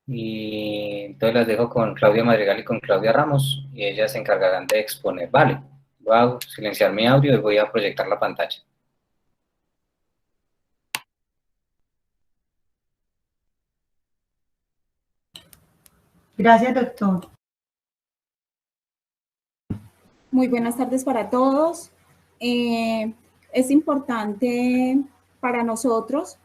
y entonces las dejo con Claudia Madrigal y con Claudia Ramos y ellas se encargarán de exponer. Vale, voy a silenciar mi audio y voy a proyectar la pantalla. Gracias, doctor. Muy buenas tardes para todos. Es importante para nosotros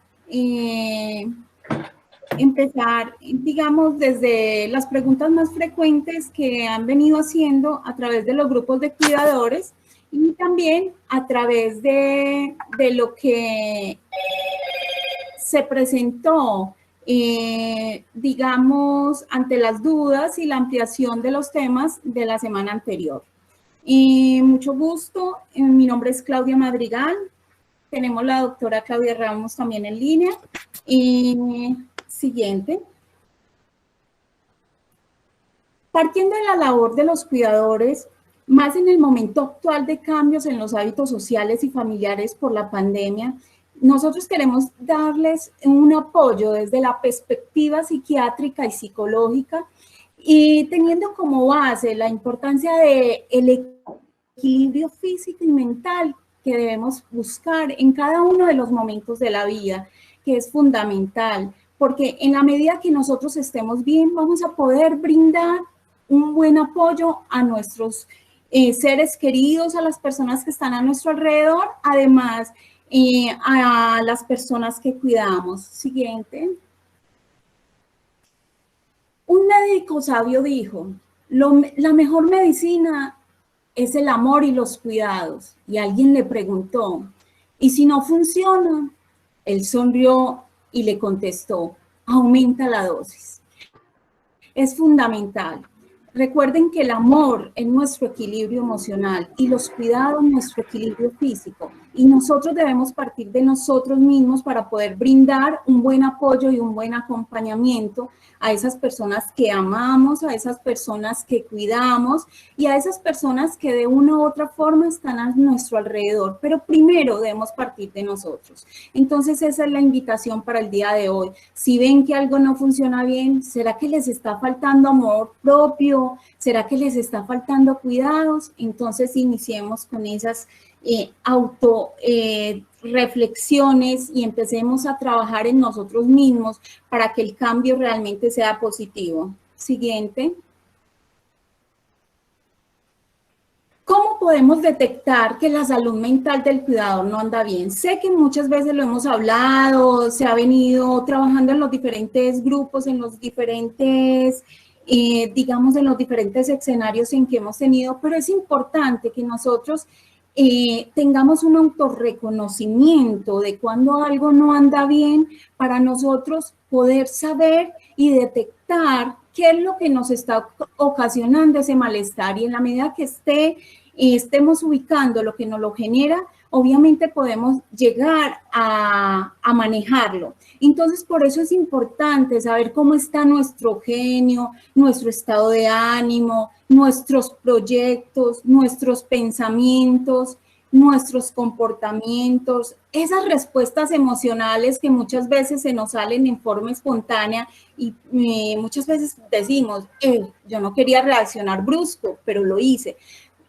empezar, digamos, desde las preguntas más frecuentes que han venido haciendo a través de los grupos de cuidadores y también a través de lo que se presentó, digamos, ante las dudas y la ampliación de los temas de la semana anterior. Mucho gusto, mi nombre es Claudia Madrigal, tenemos la doctora Claudia Ramos también en línea. Siguiente. Partiendo de la labor de los cuidadores, más en el momento actual de cambios en los hábitos sociales y familiares por la pandemia, nosotros queremos darles un apoyo desde la perspectiva psiquiátrica y psicológica y teniendo como base la importancia del equilibrio físico y mental que debemos buscar en cada uno de los momentos de la vida, que es fundamental, porque en la medida que nosotros estemos bien, vamos a poder brindar un buen apoyo a nuestros seres queridos, a las personas que están a nuestro alrededor, además a las personas que cuidamos. Siguiente. Un médico sabio dijo, la mejor medicina es el amor y los cuidados. Y alguien le preguntó, ¿y si no funciona? Él sonrió y le contestó, aumenta la dosis. Es fundamental. Recuerden que el amor es nuestro equilibrio emocional y los cuidados nuestro equilibrio físico. Y nosotros debemos partir de nosotros mismos para poder brindar un buen apoyo y un buen acompañamiento a esas personas que amamos, a esas personas que cuidamos y a esas personas que de una u otra forma están a nuestro alrededor. Pero primero debemos partir de nosotros. Entonces esa es la invitación para el día de hoy. Si ven que algo no funciona bien, ¿será que les está faltando amor propio? ¿Será que les está faltando cuidados? Entonces iniciemos con esas reflexiones y empecemos a trabajar en nosotros mismos para que el cambio realmente sea positivo. Siguiente. ¿Cómo podemos detectar que la salud mental del cuidador no anda bien? Sé que muchas veces lo hemos hablado, se ha venido trabajando en los diferentes grupos, en los diferentes, digamos, en los diferentes escenarios en que hemos tenido, pero es importante que nosotros tengamos un autorreconocimiento de cuando algo no anda bien para nosotros poder saber y detectar qué es lo que nos está ocasionando ese malestar y en la medida que estemos ubicando lo que nos lo genera, obviamente podemos llegar a manejarlo. Entonces, por eso es importante saber cómo está nuestro genio, nuestro estado de ánimo, nuestros proyectos, nuestros pensamientos, nuestros comportamientos, esas respuestas emocionales que muchas veces se nos salen en forma espontánea y muchas veces decimos, yo no quería reaccionar brusco, pero lo hice.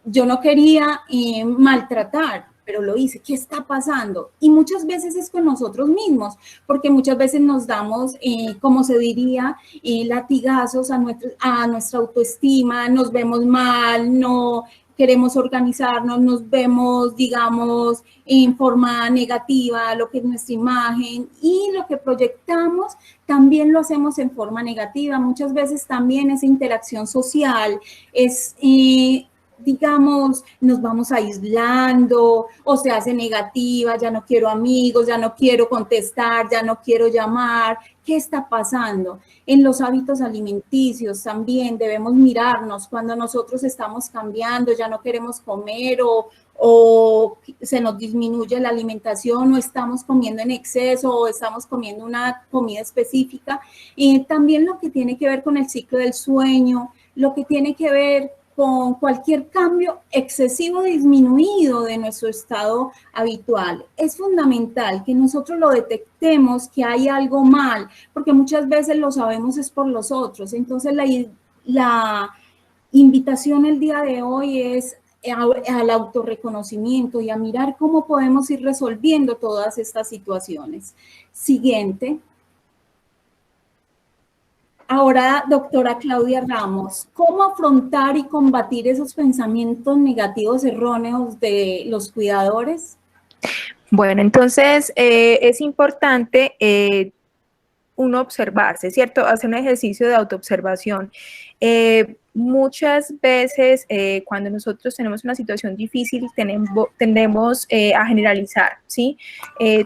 Yo no quería maltratar, pero lo hice. ¿Qué está pasando? Y muchas veces es con nosotros mismos, porque muchas veces nos damos, como se diría, latigazos a nuestra autoestima, nos vemos mal, no queremos organizarnos, nos vemos, digamos, en forma negativa, lo que es nuestra imagen y lo que proyectamos también lo hacemos en forma negativa. Muchas veces también esa interacción social es... digamos, nos vamos aislando o se hace negativa, ya no quiero amigos, ya no quiero contestar, ya no quiero llamar. ¿Qué está pasando? En los hábitos alimenticios también debemos mirarnos cuando nosotros estamos cambiando, ya no queremos comer o se nos disminuye la alimentación o estamos comiendo en exceso o estamos comiendo una comida específica. Y también lo que tiene que ver con el ciclo del sueño, lo que tiene que ver con cualquier cambio excesivo disminuido de nuestro estado habitual. Es fundamental que nosotros lo detectemos, que hay algo mal, porque muchas veces lo sabemos es por los otros. Entonces la invitación el día de hoy es al autorreconocimiento y a mirar cómo podemos ir resolviendo todas estas situaciones. Siguiente. Ahora, doctora Claudia Ramos, ¿cómo afrontar y combatir esos pensamientos negativos erróneos de los cuidadores? Bueno, entonces es importante uno observarse, ¿cierto? Hacer un ejercicio de autoobservación. Muchas veces cuando nosotros tenemos una situación difícil tendemos a generalizar, ¿sí?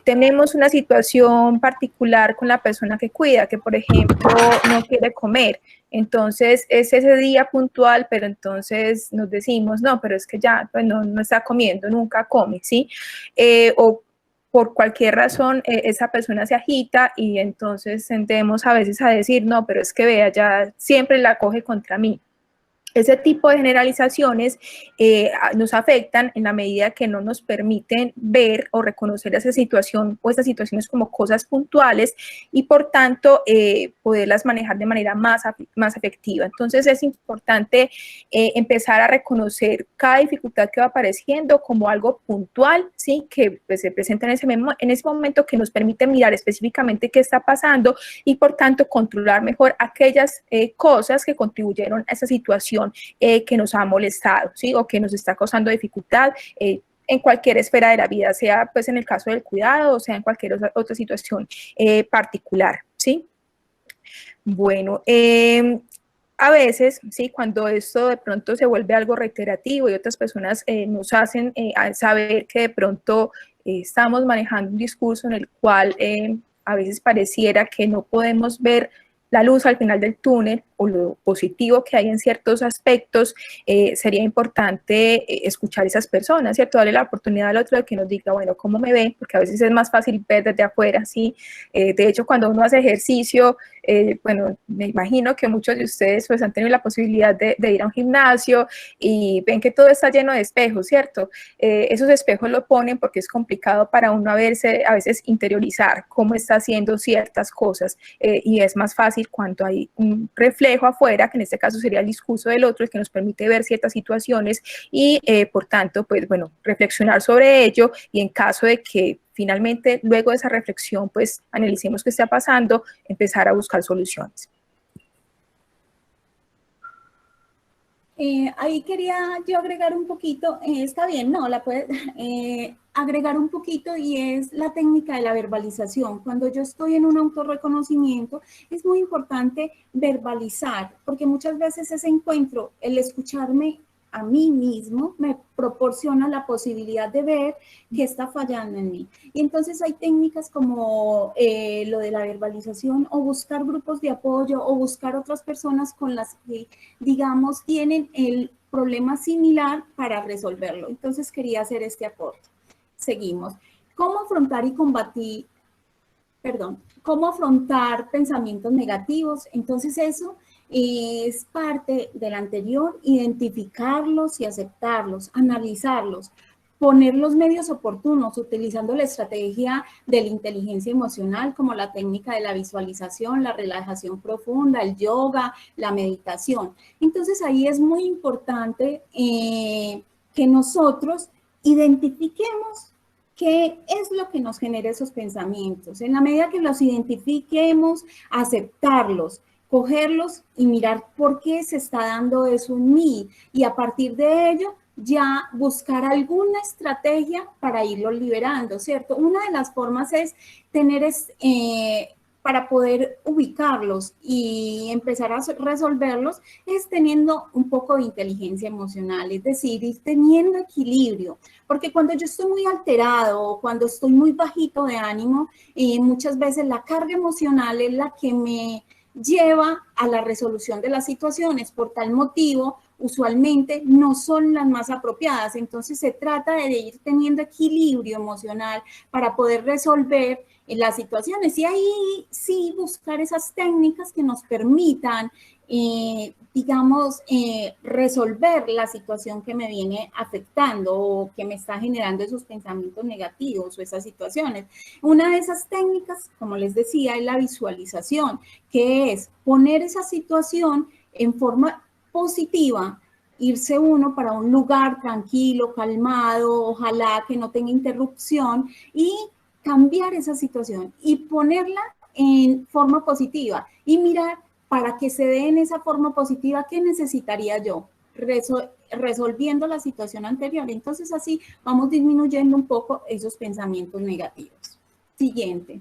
Tenemos una situación particular con la persona que cuida, que por ejemplo no quiere comer, entonces es ese día puntual, pero entonces nos decimos, no, pero es que ya pues no está comiendo, nunca come, ¿sí? O por cualquier razón esa persona se agita y entonces tendemos a veces a decir, no, pero es que vea, ya siempre la coge contra mí. Ese tipo de generalizaciones nos afectan en la medida que no nos permiten ver o reconocer esa situación o esas situaciones como cosas puntuales y por tanto poderlas manejar de manera más efectiva. Entonces es importante empezar a reconocer cada dificultad que va apareciendo como algo puntual, ¿sí? Que pues, se presenta en ese momento, que nos permite mirar específicamente qué está pasando y por tanto controlar mejor aquellas cosas que contribuyeron a esa situación que nos ha molestado, ¿sí? O que nos está causando dificultad en cualquier esfera de la vida, sea pues en el caso del cuidado o sea en cualquier otra situación particular, ¿sí? Bueno, a veces, ¿sí? Cuando esto de pronto se vuelve algo reiterativo y otras personas nos hacen saber que de pronto estamos manejando un discurso en el cual a veces pareciera que no podemos ver la luz al final del túnel o lo positivo que hay en ciertos aspectos, sería importante escuchar a esas personas, ¿cierto? Darle la oportunidad al otro de que nos diga, bueno, ¿cómo me ve? Porque a veces es más fácil ver desde afuera, ¿sí? De hecho, cuando uno hace ejercicio, bueno, me imagino que muchos de ustedes pues han tenido la posibilidad de ir a un gimnasio y ven que todo está lleno de espejos, ¿cierto? Esos espejos lo ponen porque es complicado para uno a veces interiorizar cómo está haciendo ciertas cosas y es más fácil cuando hay un reflejo afuera, que en este caso sería el discurso del otro, el que nos permite ver ciertas situaciones y por tanto, pues bueno, reflexionar sobre ello y en caso de que finalmente luego de esa reflexión, pues analicemos qué está pasando, empezar a buscar soluciones. Ahí quería yo agregar un poquito, está bien, no, la puedes agregar un poquito y es la técnica de la verbalización. Cuando yo estoy en un autorreconocimiento, es muy importante verbalizar, porque muchas veces ese encuentro, el escucharme a mí mismo, me proporciona la posibilidad de ver qué está fallando en mí. Y entonces hay técnicas como lo de la verbalización o buscar grupos de apoyo o buscar otras personas con las que, digamos, tienen el problema similar para resolverlo. Entonces quería hacer este aporte. Seguimos. ¿Cómo afrontar y combatir, cómo afrontar pensamientos negativos? Entonces eso es parte del anterior, identificarlos y aceptarlos, analizarlos, poner los medios oportunos utilizando la estrategia de la inteligencia emocional como la técnica de la visualización, la relajación profunda, el yoga, la meditación. Entonces ahí es muy importante que nosotros identifiquemos qué es lo que nos genera esos pensamientos. En la medida que los identifiquemos, aceptarlos, cogerlos y mirar por qué se está dando eso en mí y a partir de ello ya buscar alguna estrategia para irlos liberando, ¿cierto? Una de las formas es tener, para poder ubicarlos y empezar a resolverlos, es teniendo un poco de inteligencia emocional, es decir, ir teniendo equilibrio, porque cuando yo estoy muy alterado o cuando estoy muy bajito de ánimo, muchas veces la carga emocional es la que me lleva a la resolución de las situaciones. Por tal motivo, usualmente no son las más apropiadas. Entonces se trata de ir teniendo equilibrio emocional para poder resolver las situaciones y ahí sí buscar esas técnicas que nos permitan, digamos, resolver la situación que me viene afectando o que me está generando esos pensamientos negativos o esas situaciones. Una de esas técnicas, como les decía, es la visualización, que es poner esa situación en forma positiva, irse uno para un lugar tranquilo, calmado, ojalá que no tenga interrupción y cambiar esa situación y ponerla en forma positiva y mirar para que se dé en esa forma positiva, ¿qué necesitaría yo? Resolviendo la situación anterior. Entonces así vamos disminuyendo un poco esos pensamientos negativos. Siguiente.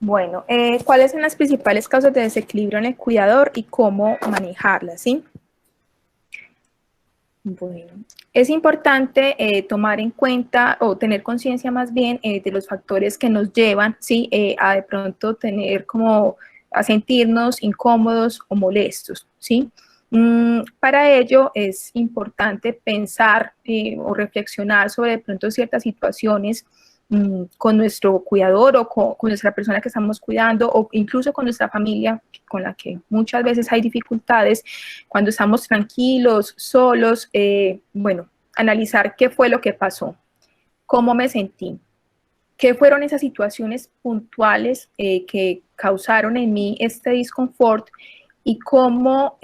Bueno, ¿cuáles son las principales causas de desequilibrio en el cuidador y cómo manejarlas, sí? Bueno, es importante tomar en cuenta o tener conciencia más bien de los factores que nos llevan, ¿sí? A de pronto tener como, a sentirnos incómodos o molestos, ¿sí? Para ello es importante pensar o reflexionar sobre de pronto ciertas situaciones con nuestro cuidador o con nuestra persona que estamos cuidando o incluso con nuestra familia con la que muchas veces hay dificultades cuando estamos tranquilos, solos, bueno, analizar qué fue lo que pasó, cómo me sentí, qué fueron esas situaciones puntuales que causaron en mí este disconfort y cómo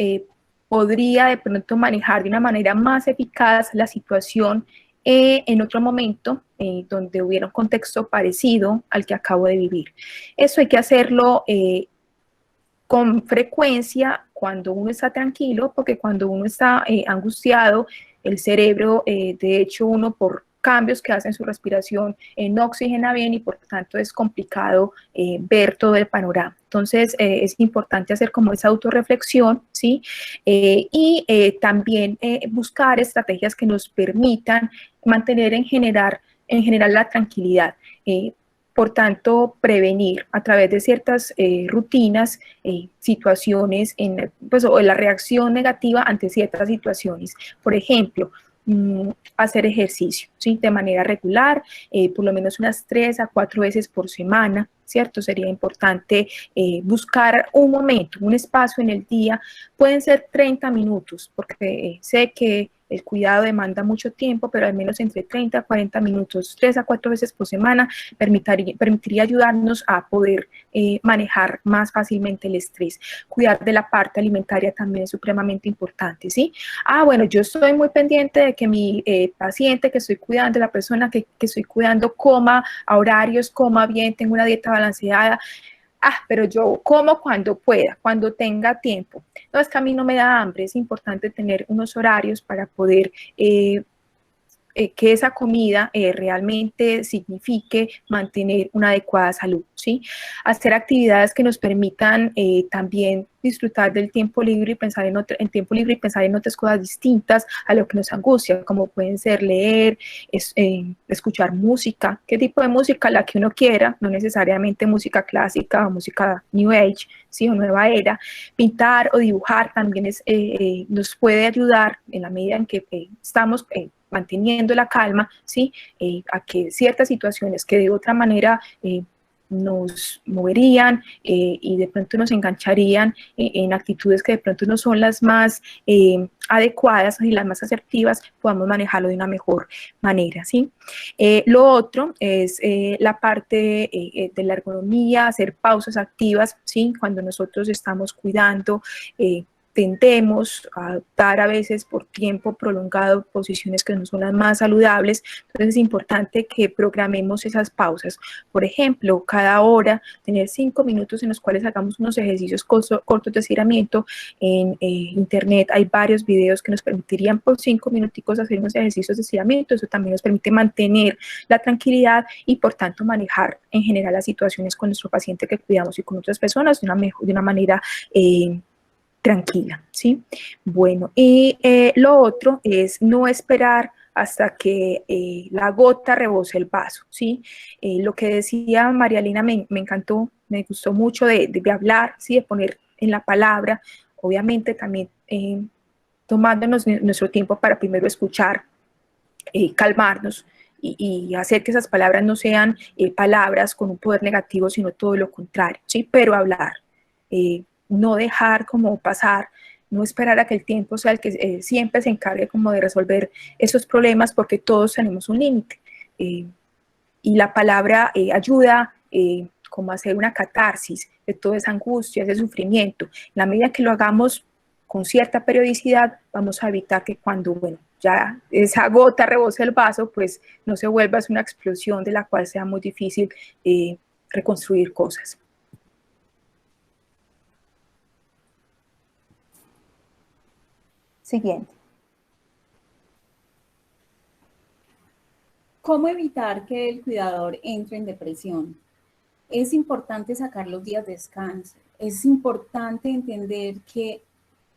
podría de pronto manejar de una manera más eficaz la situación en otro momento donde hubiera un contexto parecido al que acabo de vivir. Eso hay que hacerlo con frecuencia cuando uno está tranquilo, porque cuando uno está angustiado, el cerebro, de hecho, uno por cambios que hace en su respiración no oxigena bien y por tanto es complicado ver todo el panorama. Entonces es importante hacer como esa autorreflexión, ¿sí? Y también buscar estrategias que nos permitan mantener en general la tranquilidad. Por tanto, prevenir a través de ciertas rutinas, situaciones, pues, o la reacción negativa ante ciertas situaciones. Por ejemplo, hacer ejercicio, ¿sí? De manera regular, por lo menos unas 3 a 4 veces por semana, ¿cierto? Sería importante buscar un momento, un espacio en el día, pueden ser 30 minutos, porque sé que el cuidado demanda mucho tiempo, pero al menos entre 30 a 40 minutos, 3 a 4 veces por semana, permitiría ayudarnos a poder manejar más fácilmente el estrés. Cuidar de la parte alimentaria también es supremamente importante, ¿sí? Bueno, yo estoy muy pendiente de que mi paciente que estoy cuidando, la persona que estoy cuidando, coma a horarios, coma bien, tenga una dieta balanceada. Pero yo como cuando pueda, cuando tenga tiempo. No, es que a mí no me da hambre, es importante tener unos horarios para poder que esa comida realmente signifique mantener una adecuada salud, ¿sí? Hacer actividades que nos permitan también disfrutar del tiempo libre y pensar en tiempo libre y pensar en otras cosas distintas a lo que nos angustia, como pueden ser leer, escuchar música, qué tipo de música, la que uno quiera, no necesariamente música clásica o música New Age, ¿sí? O nueva era. Pintar o dibujar también nos puede ayudar en la medida en que estamos manteniendo la calma, ¿sí? A que ciertas situaciones que de otra manera nos moverían y de pronto nos engancharían en actitudes que de pronto no son las más adecuadas y las más asertivas, podamos manejarlo de una mejor manera, ¿sí? Lo otro es la parte de la ergonomía, hacer pausas activas, ¿sí? Cuando nosotros estamos cuidando, tendemos a adoptar a veces por tiempo prolongado posiciones que no son las más saludables, entonces es importante que programemos esas pausas. Por ejemplo, cada hora tener 5 minutos en los cuales hagamos unos ejercicios cortos de estiramiento. En internet hay varios videos que nos permitirían por 5 minuticos hacer unos ejercicios de estiramiento, eso también nos permite mantener la tranquilidad y por tanto manejar en general las situaciones con nuestro paciente que cuidamos y con otras personas de una manera tranquila, ¿sí? Bueno, y lo otro es no esperar hasta que la gota rebose el vaso, ¿sí? Lo que decía María Elena me encantó, me gustó mucho de hablar, ¿sí? De poner en la palabra obviamente también tomándonos nuestro tiempo para primero escuchar, calmarnos y hacer que esas palabras no sean palabras con un poder negativo, sino todo lo contrario, ¿sí? Pero hablar, no dejar como pasar, no esperar a que el tiempo sea el que siempre se encargue como de resolver esos problemas, porque todos tenemos un límite. Y la palabra ayuda como a hacer una catarsis de toda esa angustia, ese sufrimiento. En la medida que lo hagamos con cierta periodicidad, vamos a evitar que cuando, bueno, ya esa gota rebose el vaso, pues no se vuelva una explosión de la cual sea muy difícil reconstruir cosas. Siguiente. ¿Cómo evitar que el cuidador entre en depresión? Es importante sacar los días de descanso. Es importante entender que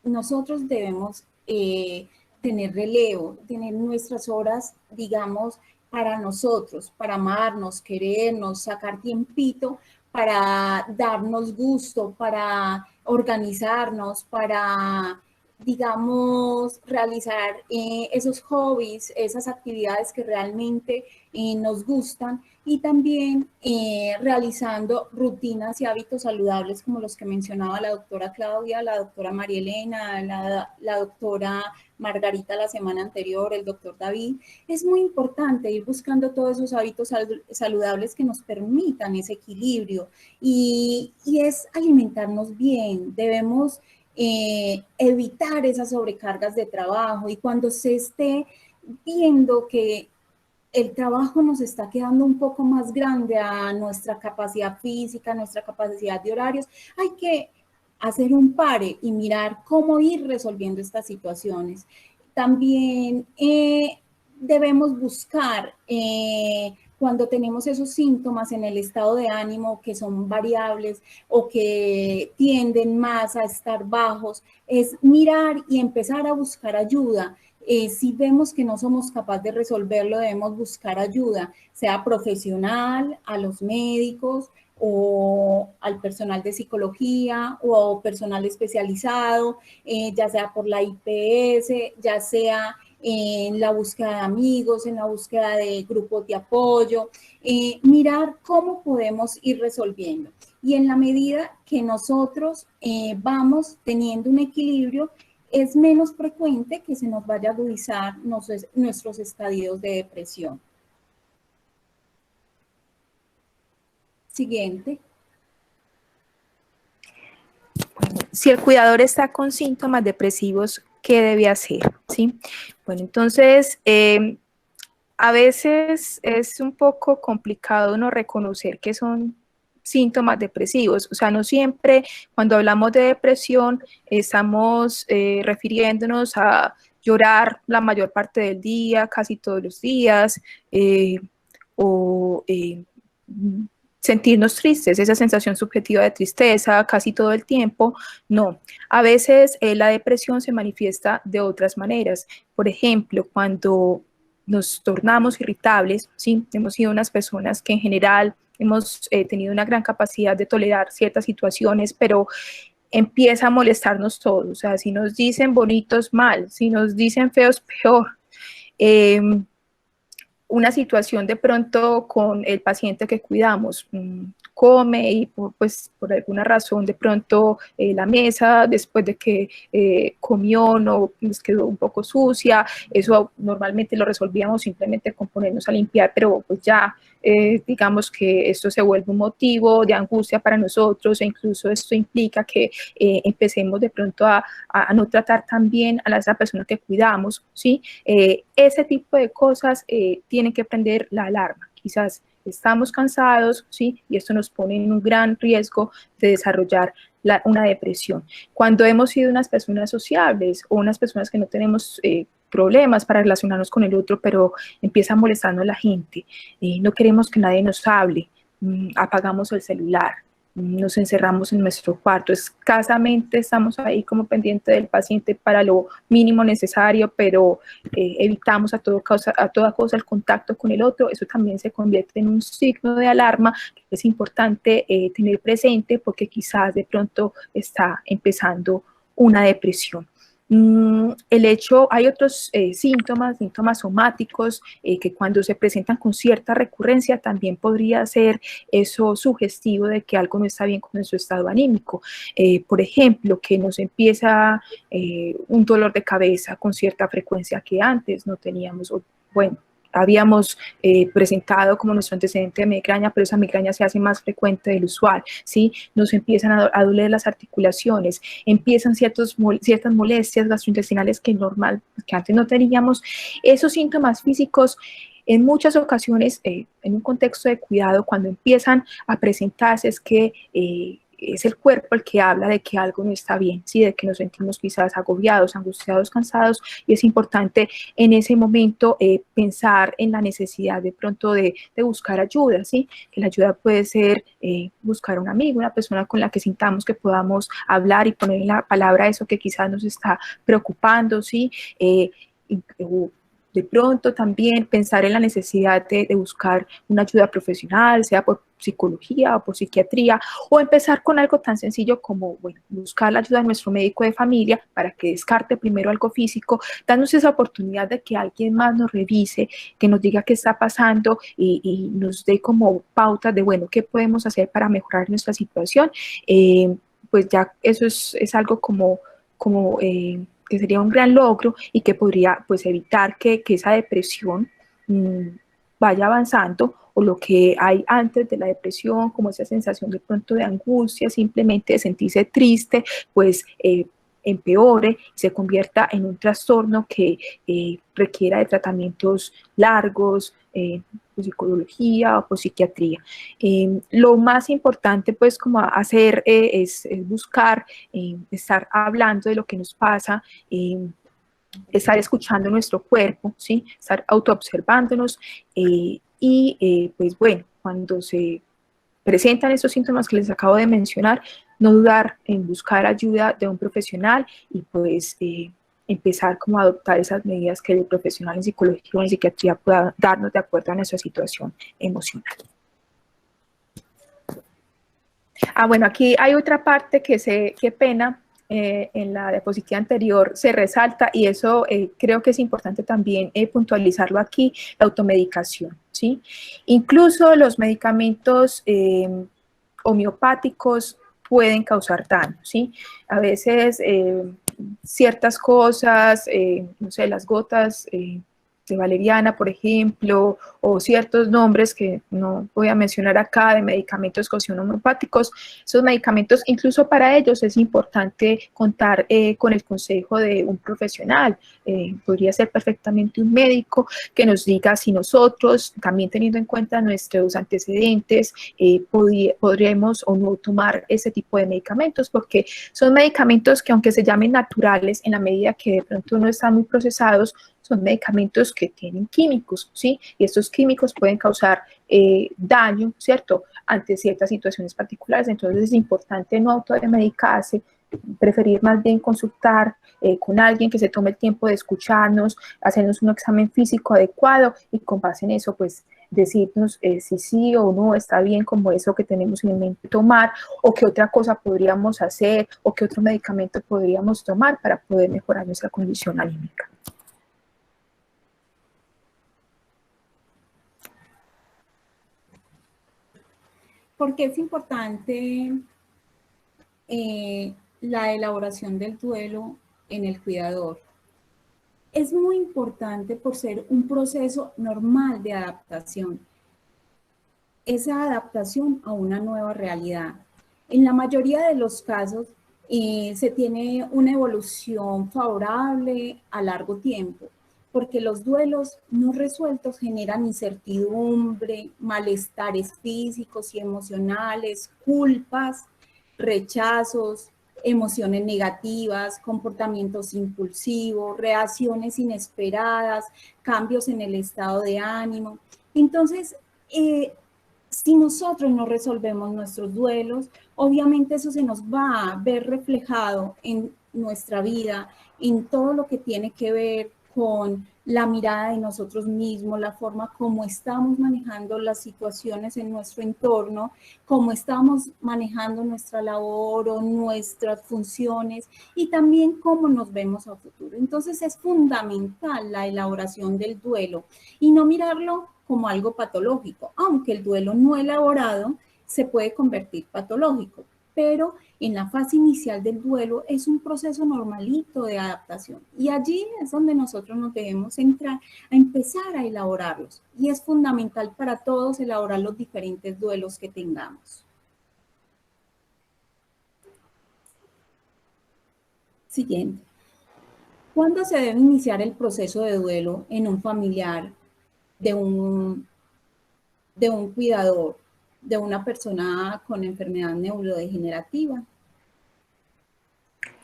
nosotros debemos tener relevo, tener nuestras horas, digamos, para nosotros, para amarnos, querernos, sacar tiempito para darnos gusto, para organizarnos, para, digamos, realizar esos hobbies, esas actividades que realmente nos gustan, y también realizando rutinas y hábitos saludables como los que mencionaba la doctora Claudia, la doctora María Elena, la doctora Margarita la semana anterior, el doctor David. Es muy importante ir buscando todos esos hábitos saludables que nos permitan ese equilibrio, y es alimentarnos bien. Debemos evitar esas sobrecargas de trabajo, y cuando se esté viendo que el trabajo nos está quedando un poco más grande a nuestra capacidad física, a nuestra capacidad de horarios, hay que hacer un pare y mirar cómo ir resolviendo estas situaciones. También debemos buscar, cuando tenemos esos síntomas en el estado de ánimo que son variables o que tienden más a estar bajos, es mirar y empezar a buscar ayuda. Si vemos que no somos capaces de resolverlo, debemos buscar ayuda, sea profesional, a los médicos o al personal de psicología o personal especializado, ya sea por la IPS, ya sea en la búsqueda de amigos, en la búsqueda de grupos de apoyo, mirar cómo podemos ir resolviendo. Y en la medida que nosotros vamos teniendo un equilibrio, es menos frecuente que se nos vaya a agudizar nuestros estadios de depresión. Siguiente. Bueno, si el cuidador está con síntomas depresivos, ¿qué debe hacer? ¿Sí? Bueno, entonces, a veces es un poco complicado no reconocer que son síntomas depresivos. O sea, no siempre cuando hablamos de depresión estamos refiriéndonos a llorar la mayor parte del día, casi todos los días, o sentirnos tristes, esa sensación subjetiva de tristeza casi todo el tiempo. No, a veces la depresión se manifiesta de otras maneras. Por ejemplo, cuando nos tornamos irritables, ¿sí? Hemos sido unas personas que en general hemos tenido una gran capacidad de tolerar ciertas situaciones, pero empieza a molestarnos todo. O sea, si nos dicen bonitos, mal, si nos dicen feos, peor. Una situación de pronto con el paciente que cuidamos, come y pues por alguna razón de pronto la mesa después de que comió no nos quedó un poco sucia, eso normalmente lo resolvíamos simplemente con ponernos a limpiar, pero pues ya digamos que esto se vuelve un motivo de angustia para nosotros, e incluso esto implica que empecemos de pronto a no tratar tan bien a esa persona que cuidamos, ¿sí? Ese tipo de cosas tienen que prender la alarma. Quizás estamos cansados, ¿sí? Y esto nos pone en un gran riesgo de desarrollar una depresión. Cuando hemos sido unas personas sociables o unas personas que no tenemos problemas para relacionarnos con el otro, pero empieza a molestarnos la gente, no queremos que nadie nos hable, apagamos el celular, nos encerramos en nuestro cuarto, escasamente estamos ahí como pendiente del paciente para lo mínimo necesario, pero evitamos a toda cosa el contacto con el otro. Eso también se convierte en un signo de alarma que es importante tener presente, porque quizás de pronto está empezando una depresión. Hay otros síntomas somáticos que cuando se presentan con cierta recurrencia también podría ser eso sugestivo de que algo no está bien con nuestro estado anímico. Por ejemplo, que nos empieza un dolor de cabeza con cierta frecuencia que antes no teníamos, bueno, habíamos presentado como nuestro antecedente de migraña, pero esa migraña se hace más frecuente del usual, ¿sí? Nos empiezan a doler las articulaciones, empiezan ciertas molestias gastrointestinales que antes no teníamos. Esos síntomas físicos, en muchas ocasiones, en un contexto de cuidado, cuando empiezan a presentarse, es que es el cuerpo el que habla de que algo no está bien, ¿sí? De que nos sentimos quizás agobiados, angustiados, cansados, y es importante en ese momento pensar en la necesidad de pronto de buscar ayuda, ¿sí? Que la ayuda puede ser buscar un amigo, una persona con la que sintamos que podamos hablar y poner en la palabra eso que quizás nos está preocupando, ¿sí? De pronto también pensar en la necesidad de buscar una ayuda profesional, sea por psicología o por psiquiatría, o empezar con algo tan sencillo como, bueno, buscar la ayuda de nuestro médico de familia para que descarte primero algo físico, darnos esa oportunidad de que alguien más nos revise, que nos diga qué está pasando y nos dé como pautas de, bueno, qué podemos hacer para mejorar nuestra situación. Pues ya eso es algo como que sería un gran logro y que podría pues evitar que esa depresión vaya avanzando, o lo que hay antes de la depresión, como esa sensación de pronto de angustia, simplemente de sentirse triste, pues empeore y se convierta en un trastorno que requiera de tratamientos largos, por psicología o por psiquiatría. Lo más importante pues como hacer es buscar, estar hablando de lo que nos pasa, estar escuchando nuestro cuerpo, ¿sí? Estar autoobservándonos pues bueno, cuando se presentan esos síntomas que les acabo de mencionar, no dudar en buscar ayuda de un profesional y pues empezar como a adoptar esas medidas que el profesional en psicología o en psiquiatría pueda darnos de acuerdo a nuestra situación emocional. Bueno, aquí hay otra parte que qué pena, en la diapositiva anterior se resalta, y eso creo que es importante también puntualizarlo aquí, la automedicación, ¿sí? Incluso los medicamentos homeopáticos pueden causar daño, ¿sí? A veces ciertas cosas, no sé, las gotas de valeriana, por ejemplo, o ciertos nombres que no voy a mencionar acá de medicamentos que son homeopáticos, esos medicamentos, incluso para ellos es importante contar con el consejo de un profesional. Podría ser perfectamente un médico que nos diga si nosotros, también teniendo en cuenta nuestros antecedentes, podremos o no tomar ese tipo de medicamentos, porque son medicamentos que, aunque se llamen naturales, en la medida que de pronto no están muy procesados, son medicamentos que tienen químicos, ¿sí? Y estos químicos pueden causar daño, ¿cierto?, ante ciertas situaciones particulares. Entonces es importante no automedicarse, preferir más bien consultar con alguien que se tome el tiempo de escucharnos, hacernos un examen físico adecuado y con base en eso, pues, decirnos si sí o no está bien como eso que tenemos en mente tomar, o qué otra cosa podríamos hacer, o qué otro medicamento podríamos tomar para poder mejorar nuestra condición anímica. ¿Por qué es importante la elaboración del duelo en el cuidador? Es muy importante por ser un proceso normal de adaptación. Esa adaptación a una nueva realidad. En la mayoría de los casos se tiene una evolución favorable a largo tiempo, porque los duelos no resueltos generan incertidumbre, malestares físicos y emocionales, culpas, rechazos, emociones negativas, comportamientos impulsivos, reacciones inesperadas, cambios en el estado de ánimo. Entonces, si nosotros no resolvemos nuestros duelos, obviamente eso se nos va a ver reflejado en nuestra vida, en todo lo que tiene que ver con la mirada de nosotros mismos, la forma como estamos manejando las situaciones en nuestro entorno, cómo estamos manejando nuestra labor o nuestras funciones y también cómo nos vemos a futuro. Entonces es fundamental la elaboración del duelo y no mirarlo como algo patológico, aunque el duelo no elaborado se puede convertir patológico, pero en la fase inicial del duelo es un proceso normalito de adaptación y allí es donde nosotros nos debemos entrar a empezar a elaborarlos y es fundamental para todos elaborar los diferentes duelos que tengamos. Siguiente. ¿Cuándo se debe iniciar el proceso de duelo en un familiar, de un cuidador, de una persona con enfermedad neurodegenerativa?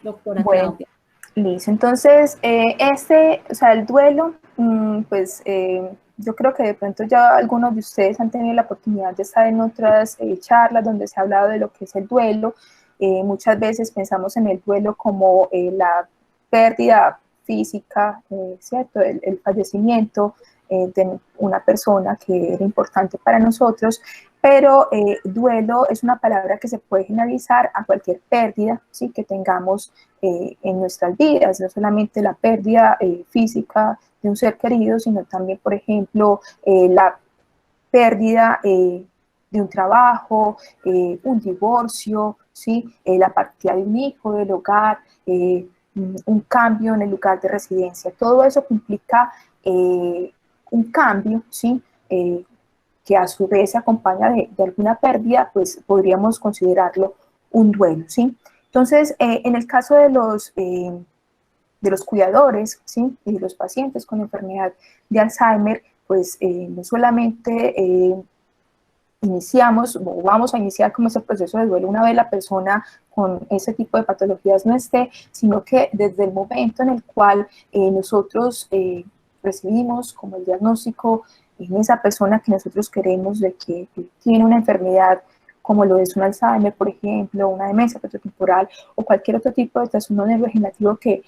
Doctora Bueno, Claudia. listo. Entonces, o sea, el duelo, yo creo que de pronto ya algunos de ustedes han tenido la oportunidad de estar en otras charlas donde se ha hablado de lo que es el duelo. Muchas veces pensamos en el duelo como la pérdida física, ¿cierto? El fallecimiento de una persona que era importante para nosotros, pero duelo es una palabra que se puede generalizar a cualquier pérdida, ¿sí? Que tengamos en nuestras vidas, no solamente la pérdida física de un ser querido, sino también, por ejemplo, la pérdida de un trabajo, un divorcio, ¿sí? La partida de un hijo del hogar, un cambio en el lugar de residencia. Todo eso implica un cambio, ¿sí? Que a su vez se acompaña de alguna pérdida, pues podríamos considerarlo un duelo, ¿sí? Entonces, en el caso de los cuidadores, ¿sí? Y de los pacientes con enfermedad de Alzheimer, pues no solamente iniciamos o vamos a iniciar como ese proceso de duelo una vez la persona con ese tipo de patologías no esté, sino que desde el momento en el cual nosotros recibimos como el diagnóstico en esa persona que nosotros queremos de que tiene una enfermedad como lo es un Alzheimer, por ejemplo, una demencia frontotemporal o cualquier otro tipo de trastorno neurodegenerativo que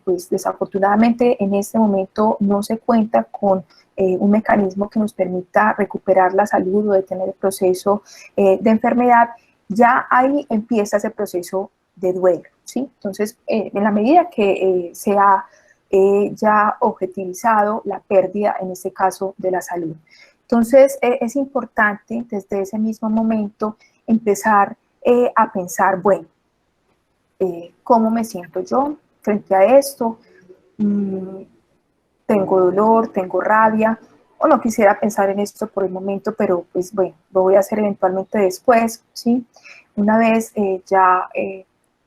pues desafortunadamente en este momento no se cuenta con un mecanismo que nos permita recuperar la salud o detener el proceso de enfermedad, ya ahí empieza ese proceso de duelo, ¿sí? Entonces, en la medida que se ha ya objetivizado la pérdida, en este caso, de la salud. Entonces, es importante desde ese mismo momento empezar a pensar, bueno, ¿cómo me siento yo frente a esto? Tengo dolor, tengo rabia, o no quisiera pensar en esto por el momento, pero pues bueno, lo voy a hacer eventualmente después, ¿sí? Una vez ya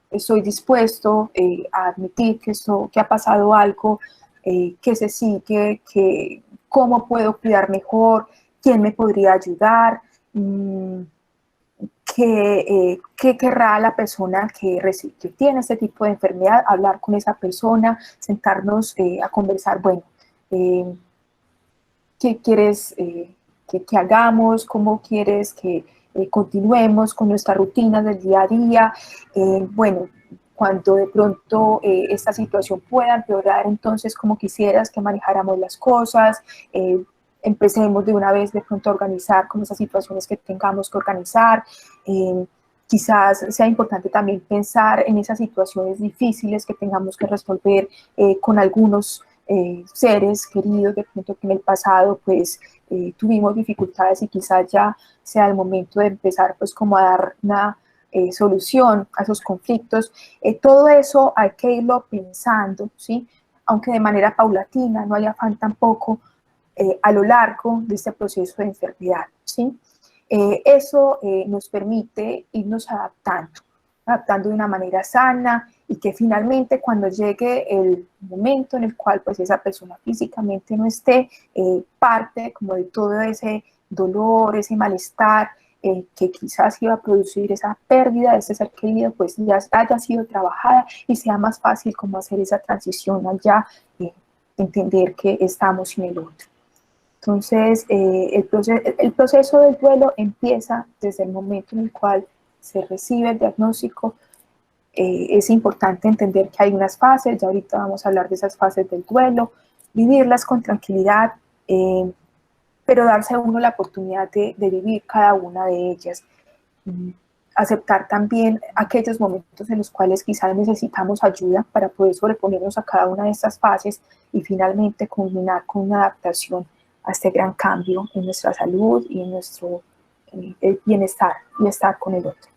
estoy dispuesto a admitir que ha pasado algo, que se sigue, que cómo puedo cuidar mejor, quién me podría ayudar, qué querrá la persona que tiene este tipo de enfermedad, hablar con esa persona, sentarnos a conversar, bueno, qué quieres que hagamos, cómo quieres que continuemos con nuestra rutina del día a día, bueno, cuando de pronto esta situación pueda empeorar, entonces cómo quisieras que manejáramos las cosas, empecemos de una vez de pronto a organizar con esas situaciones que tengamos que organizar. Quizás sea importante también pensar en esas situaciones difíciles que tengamos que resolver con algunos seres queridos, de pronto que en el pasado pues tuvimos dificultades y quizás ya sea el momento de empezar pues como a dar una solución a esos conflictos. Todo eso hay que irlo pensando, ¿sí? Aunque de manera paulatina, no hay afán tampoco a lo largo de este proceso de enfermedad, ¿sí? Eso nos permite irnos adaptando de una manera sana y que finalmente cuando llegue el momento en el cual pues esa persona físicamente no esté, parte como de todo ese dolor, ese malestar que quizás iba a producir esa pérdida de ese ser querido, pues ya haya sido trabajada y sea más fácil como hacer esa transición allá, entender que estamos sin el otro. Entonces, el proceso del duelo empieza desde el momento en el cual se recibe el diagnóstico Es importante entender que hay unas fases, ya ahorita vamos a hablar de esas fases del duelo, vivirlas con tranquilidad, pero darse a uno la oportunidad de vivir cada una de ellas. Aceptar también aquellos momentos en los cuales quizás necesitamos ayuda para poder sobreponernos a cada una de estas fases y finalmente culminar con una adaptación a este gran cambio en nuestra salud y en nuestro bienestar y estar con el otro.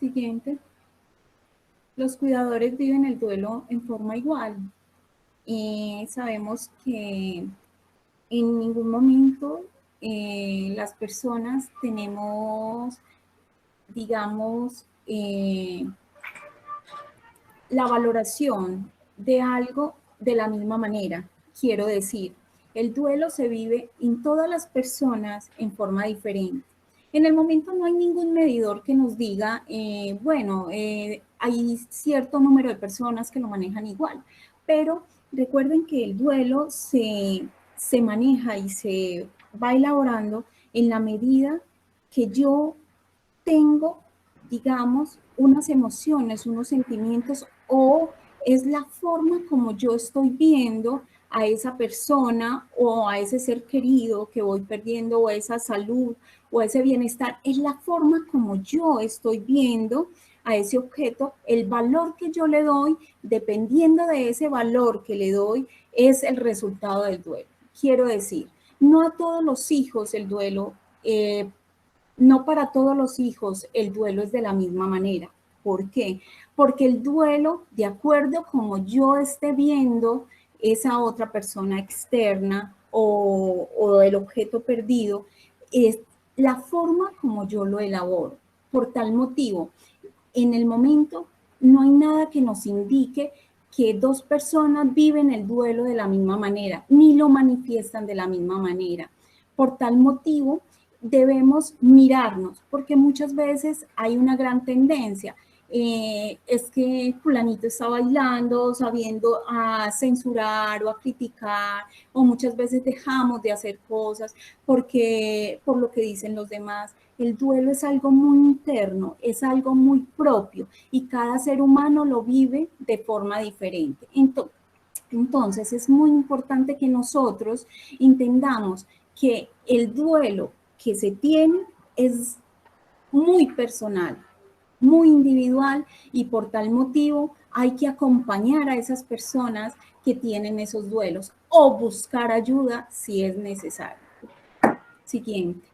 Siguiente. Los cuidadores viven el duelo en forma igual. Y sabemos que en ningún momento las personas tenemos, digamos, la valoración de algo de la misma manera. Quiero decir, el duelo se vive en todas las personas en forma diferente. En el momento no hay ningún medidor que nos diga, bueno, hay cierto número de personas que lo manejan igual, pero recuerden que el duelo se maneja y se va elaborando en la medida que yo tengo, digamos, unas emociones, unos sentimientos, o es la forma como yo estoy viendo a esa persona o a ese ser querido que voy perdiendo, o a esa salud o a ese bienestar, es la forma como yo estoy viendo a ese objeto. El valor que yo le doy, dependiendo de ese valor que le doy, es el resultado del duelo. Quiero decir, no a todos los hijos el duelo, no para todos los hijos el duelo es de la misma manera. ¿Por qué? Porque el duelo, de acuerdo como yo esté viendo esa otra persona externa o el objeto perdido, es la forma como yo lo elaboro. Por tal motivo, en el momento no hay nada que nos indique que dos personas viven el duelo de la misma manera, ni lo manifiestan de la misma manera. Por tal motivo, debemos mirarnos, porque muchas veces hay una gran tendencia. Es que fulanito está bailando, sabiendo a censurar o a criticar, o muchas veces dejamos de hacer cosas porque por lo que dicen los demás. El duelo es algo muy interno, es algo muy propio y cada ser humano lo vive de forma diferente. Entonces es muy importante que nosotros entendamos que el duelo que se tiene es muy personal, muy individual, y por tal motivo hay que acompañar a esas personas que tienen esos duelos o buscar ayuda si es necesario. Siguiente.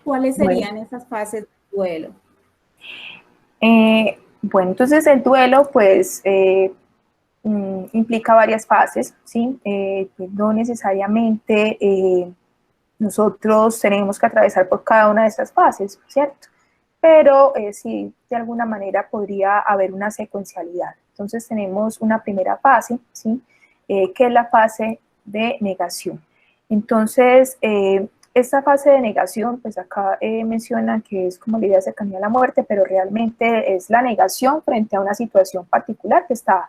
¿Cuáles serían esas fases del duelo? Bueno, entonces el duelo pues implica varias fases, ¿sí? Pues no necesariamente nosotros tenemos que atravesar por cada una de estas fases, ¿cierto? Pero sí, de alguna manera podría haber una secuencialidad. Entonces tenemos una primera fase, ¿sí? Que es la fase de negación. Entonces, esta fase de negación, pues acá mencionan que es como la idea de cercanía a la muerte, pero realmente es la negación frente a una situación particular que está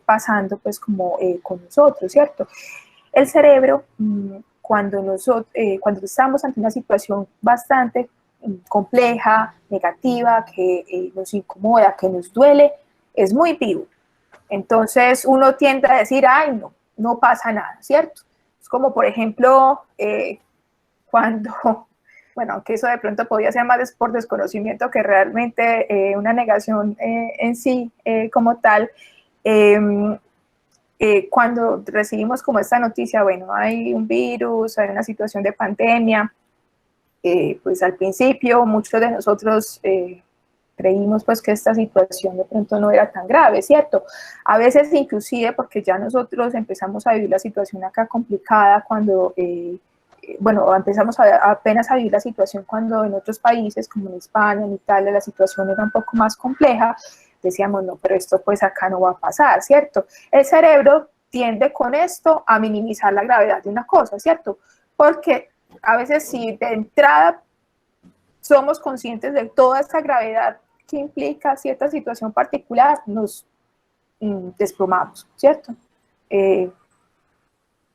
pasando pues como con nosotros, ¿cierto? El cerebro, cuando estamos ante una situación bastante compleja, negativa, que nos incomoda, que nos duele, es muy vivo. Entonces uno tiende a decir, ay, no pasa nada, ¿cierto? Es como, por ejemplo, cuando, bueno, aunque eso de pronto podía ser más por desconocimiento que realmente una negación en sí como tal, cuando recibimos como esta noticia, bueno, hay un virus, hay una situación de pandemia, pues al principio muchos de nosotros creímos pues que esta situación de pronto no era tan grave, ¿cierto? A veces inclusive porque ya nosotros empezamos a vivir la situación acá complicada cuando, bueno, empezamos apenas a vivir la situación cuando en otros países como en España, en Italia, la situación era un poco más compleja, decíamos, no, pero esto pues acá no va a pasar, ¿cierto? El cerebro tiende con esto a minimizar la gravedad de una cosa, ¿cierto? Porque a veces si de entrada somos conscientes de toda esa gravedad que implica cierta situación particular, nos desplomamos, ¿cierto?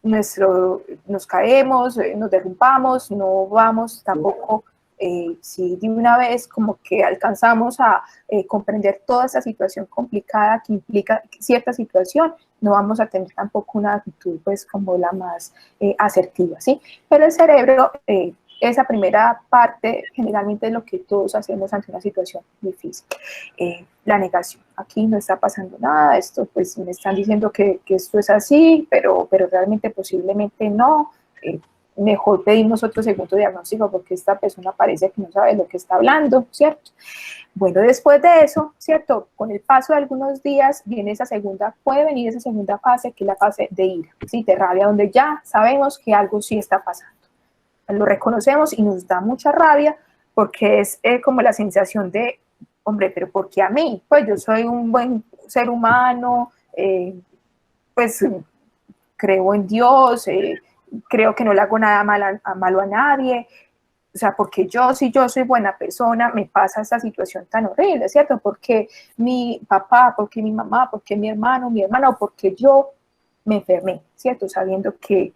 nos caemos, nos derrumbamos, no vamos tampoco, si de una vez como que alcanzamos a comprender toda esa situación complicada que implica cierta situación, no vamos a tener tampoco una actitud pues como la más asertiva, ¿sí? Pero el cerebro, esa primera parte generalmente es lo que todos hacemos ante una situación difícil. La negación, aquí no está pasando nada, esto pues me están diciendo que esto es así, pero realmente posiblemente no, mejor pedimos otro segundo diagnóstico porque esta persona parece que no sabe lo que está hablando, ¿cierto? Bueno, después de eso, ¿cierto? Con el paso de algunos días viene esa segunda, puede venir esa segunda fase, que es la fase de ira, ¿sí? De rabia, donde ya sabemos que algo sí está pasando. Lo reconocemos y nos da mucha rabia porque es como la sensación de, hombre, pero ¿por qué a mí? Pues yo soy un buen ser humano, pues creo en Dios, creo que no le hago nada malo a nadie, o sea, porque yo, si yo soy buena persona, me pasa esta situación tan horrible, ¿cierto? Porque mi papá, porque mi mamá, porque mi hermano, mi hermana, o porque yo me enfermé, ¿cierto? Sabiendo que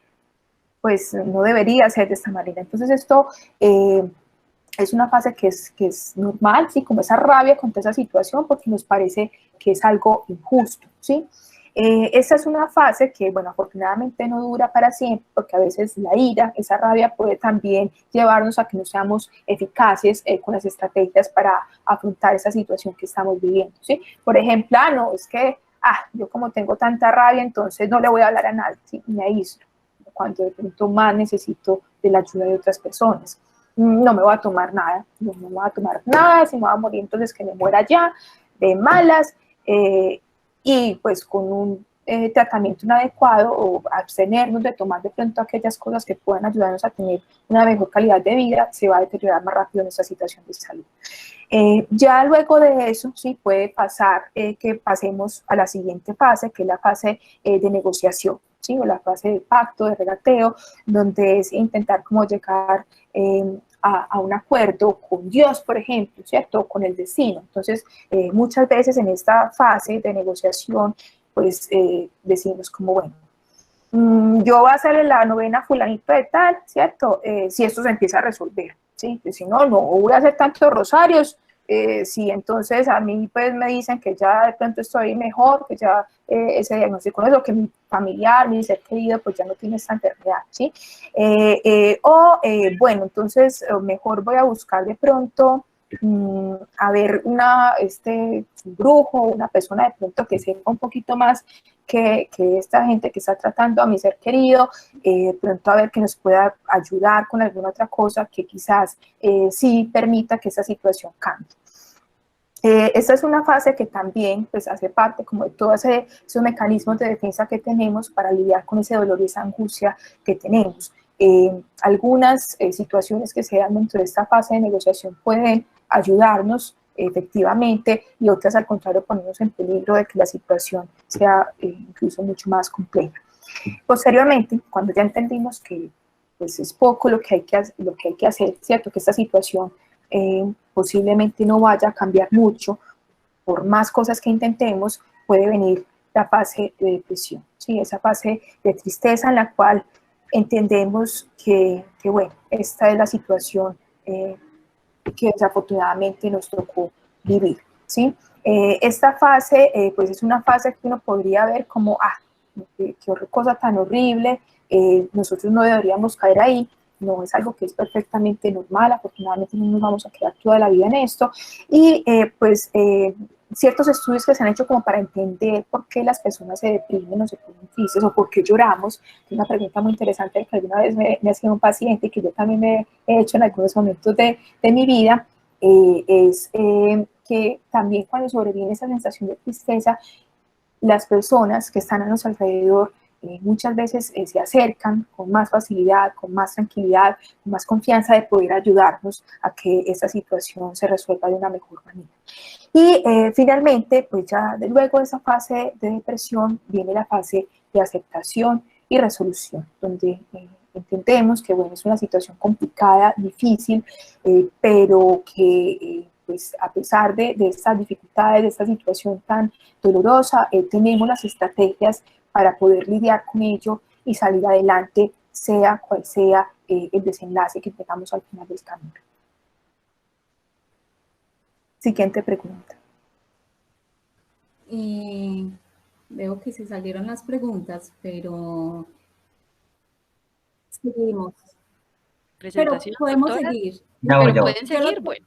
pues no debería ser de esta manera. Entonces esto es una fase que es normal, ¿sí? Como esa rabia contra esa situación porque nos parece que es algo injusto, ¿sí? Esa es una fase que, bueno, afortunadamente no dura para siempre, porque a veces la ira, esa rabia puede también llevarnos a que no seamos eficaces con las estrategias para afrontar esa situación que estamos viviendo, ¿sí? Por ejemplo, no, es que, yo como tengo tanta rabia, entonces no le voy a hablar a nadie, ¿sí? Me aíslo, cuando de pronto más necesito de la ayuda de otras personas. No me voy a tomar nada, no me voy a tomar nada, si me voy a morir, entonces que me muera ya, de malas, y pues con un tratamiento inadecuado o abstenernos de tomar de pronto aquellas cosas que puedan ayudarnos a tener una mejor calidad de vida, se va a deteriorar más rápido nuestra situación de salud. Ya luego de eso, sí, puede pasar que pasemos a la siguiente fase, que es la fase de negociación, ¿sí? O la fase de pacto, de regateo, donde es intentar como llegar a un acuerdo con Dios, por ejemplo, ¿cierto? Con el destino. Entonces, muchas veces en esta fase de negociación, pues decimos como, bueno, yo voy a hacerle la novena fulanito de tal, ¿cierto? Si esto se empieza a resolver, ¿sí? Pues si no, no voy a hacer tantos rosarios, si entonces a mí pues me dicen que ya de pronto estoy mejor, que ya ese diagnóstico no es lo que mi familiar, mi ser querido, pues ya no tiene esta enfermedad, ¿sí? Bueno, entonces mejor voy a buscar de pronto a ver un brujo, una persona de pronto que sepa un poquito más que esta gente que está tratando a mi ser querido, de pronto a ver que nos pueda ayudar con alguna otra cosa que quizás sí permita que esa situación cambie. Esta es una fase que también pues, hace parte como de todos esos mecanismos de defensa que tenemos para lidiar con ese dolor y esa angustia que tenemos. Algunas situaciones que se dan dentro de esta fase de negociación pueden ayudarnos efectivamente y otras al contrario ponernos en peligro de que la situación sea incluso mucho más compleja. Posteriormente, cuando ya entendimos que pues, es poco lo que hay que hacer, ¿cierto? Que esta situación posiblemente no vaya a cambiar mucho, por más cosas que intentemos, puede venir la fase de depresión, ¿sí? Esa fase de tristeza en la cual entendemos que bueno, esta es la situación que desafortunadamente nos tocó vivir, ¿sí? Esta fase, pues es una fase que uno podría ver como, qué cosa tan horrible, nosotros no deberíamos caer ahí, no es algo que es perfectamente normal, afortunadamente no nos vamos a quedar toda la vida en esto, y ciertos estudios que se han hecho como para entender por qué las personas se deprimen o se ponen tristes o por qué lloramos, es una pregunta muy interesante que alguna vez me hacía un paciente y que yo también me he hecho en algunos momentos de mi vida, es que también cuando sobreviene esa sensación de tristeza, las personas que están a nuestro alrededor muchas veces se acercan con más facilidad, con más tranquilidad, con más confianza de poder ayudarnos a que esta situación se resuelva de una mejor manera. Y finalmente, pues ya luego de esa fase de depresión viene la fase de aceptación y resolución, donde entendemos que bueno, es una situación complicada, difícil, pero que pues a pesar de estas dificultades, de esta situación tan dolorosa, tenemos las estrategias para poder lidiar con ello y salir adelante, sea cual sea el desenlace que tengamos al final del camino. Siguiente pregunta. Veo que se salieron las preguntas, pero seguimos. Pero podemos seguir. ¿Pueden seguir? Bueno,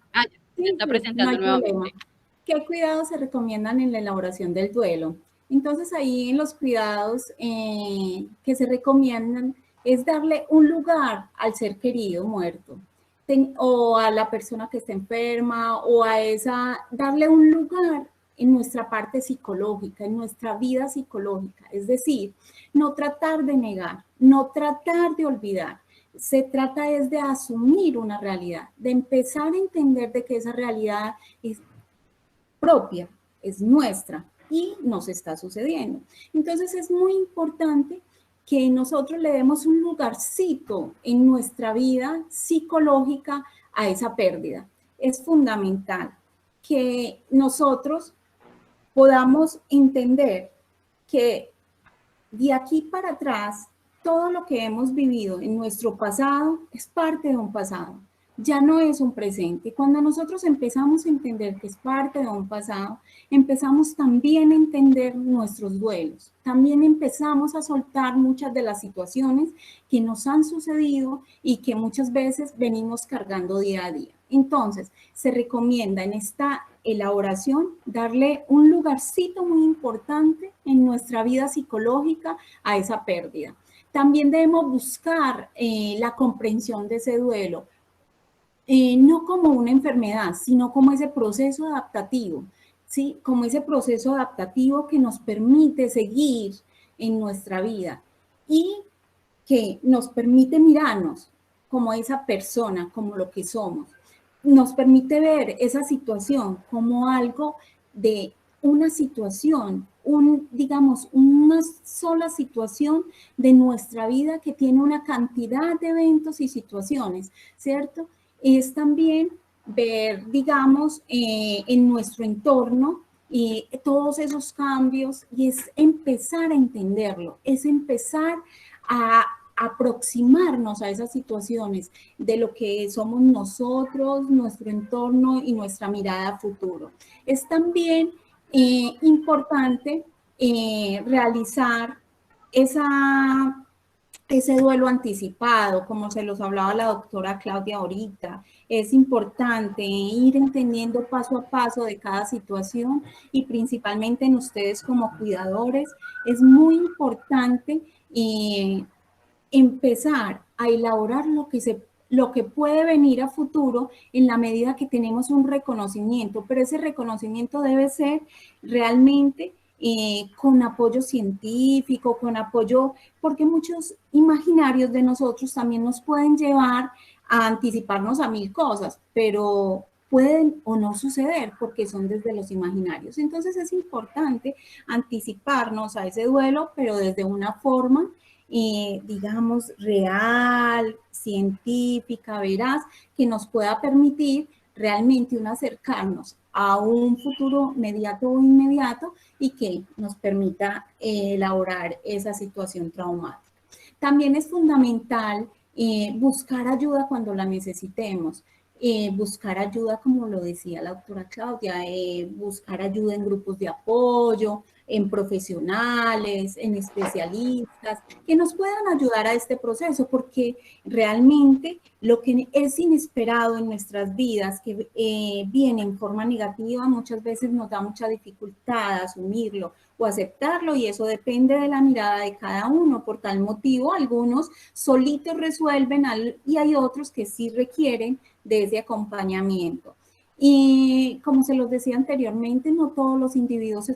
sí, está presentando no hay nuevamente. problema. ¿Qué cuidados se recomiendan en la elaboración del duelo? Entonces, ahí en los cuidados que se recomiendan es darle un lugar al ser querido muerto, o a la persona que está enferma, o a darle un lugar en nuestra parte psicológica, en nuestra vida psicológica. Es decir, no tratar de negar, no tratar de olvidar. Se trata es de asumir una realidad, de empezar a entender de que esa realidad es propia, es nuestra y nos está sucediendo. Entonces es muy importante que nosotros le demos un lugarcito en nuestra vida psicológica a esa pérdida. Es fundamental que nosotros podamos entender que de aquí para atrás, todo lo que hemos vivido en nuestro pasado es parte de un pasado. Ya no es un presente. Cuando nosotros empezamos a entender que es parte de un pasado, empezamos también a entender nuestros duelos. También empezamos a soltar muchas de las situaciones que nos han sucedido y que muchas veces venimos cargando día a día. Entonces, se recomienda en esta elaboración darle un lugarcito muy importante en nuestra vida psicológica a esa pérdida. También debemos buscar la comprensión de ese duelo. No como una enfermedad, sino como ese proceso adaptativo, ¿sí? Como ese proceso adaptativo que nos permite seguir en nuestra vida y que nos permite mirarnos como esa persona, como lo que somos. Nos permite ver esa situación como algo de una situación, digamos, una sola situación de nuestra vida que tiene una cantidad de eventos y situaciones, ¿cierto? Es también ver, digamos, en nuestro entorno todos esos cambios y es empezar a entenderlo, es empezar a aproximarnos a esas situaciones de lo que somos nosotros, nuestro entorno y nuestra mirada a futuro. Es también importante realizar ese duelo anticipado, como se los hablaba la doctora Claudia ahorita. Es importante ir entendiendo paso a paso de cada situación y principalmente en ustedes como cuidadores, es muy importante empezar a elaborar lo que puede venir a futuro en la medida que tenemos un reconocimiento, pero ese reconocimiento debe ser realmente con apoyo científico, con apoyo, porque muchos imaginarios de nosotros también nos pueden llevar a anticiparnos a 1000 cosas, pero pueden o no suceder porque son desde los imaginarios. Entonces es importante anticiparnos a ese duelo, pero desde una forma digamos, real, científica, veraz, que nos pueda permitir realmente acercarnos a un futuro mediato o inmediato y que nos permita elaborar esa situación traumática. También es fundamental buscar ayuda cuando la necesitemos. Buscar ayuda, como lo decía la doctora Claudia, buscar ayuda en grupos de apoyo, en profesionales, en especialistas, que nos puedan ayudar a este proceso, porque realmente lo que es inesperado en nuestras vidas, que viene en forma negativa, muchas veces nos da mucha dificultad asumirlo o aceptarlo, y eso depende de la mirada de cada uno. Por tal motivo, algunos solitos resuelven y hay otros que sí requieren de ese acompañamiento. Y como se los decía anteriormente, no todos los individuos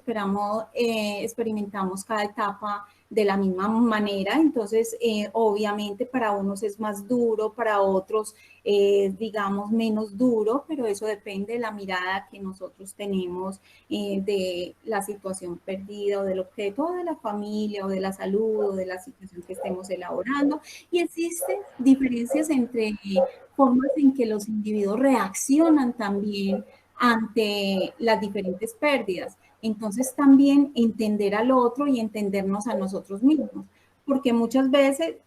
experimentamos cada etapa de la misma manera. Entonces, obviamente para unos es más duro, para otros digamos menos duro, pero eso depende de la mirada que nosotros tenemos de la situación perdida o del objeto, o de la familia o de la salud o de la situación que estemos elaborando. Y existen diferencias entre formas en que los individuos reaccionan también ante las diferentes pérdidas. Entonces también entender al otro y entendernos a nosotros mismos. porque muchas veces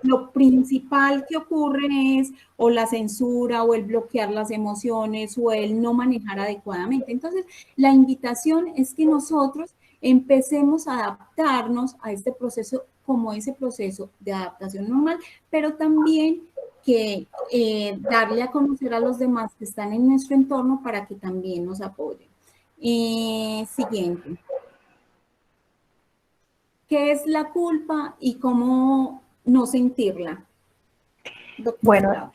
lo principal que ocurre es o la censura o el bloquear las emociones o el no manejar adecuadamente. Entonces, la invitación es que nosotros empecemos a adaptarnos a este proceso como ese proceso de adaptación normal, pero también que darle a conocer a los demás que están en nuestro entorno para que también nos apoyen. Siguiente. ¿Qué es la culpa y cómo no sentirla? Bueno,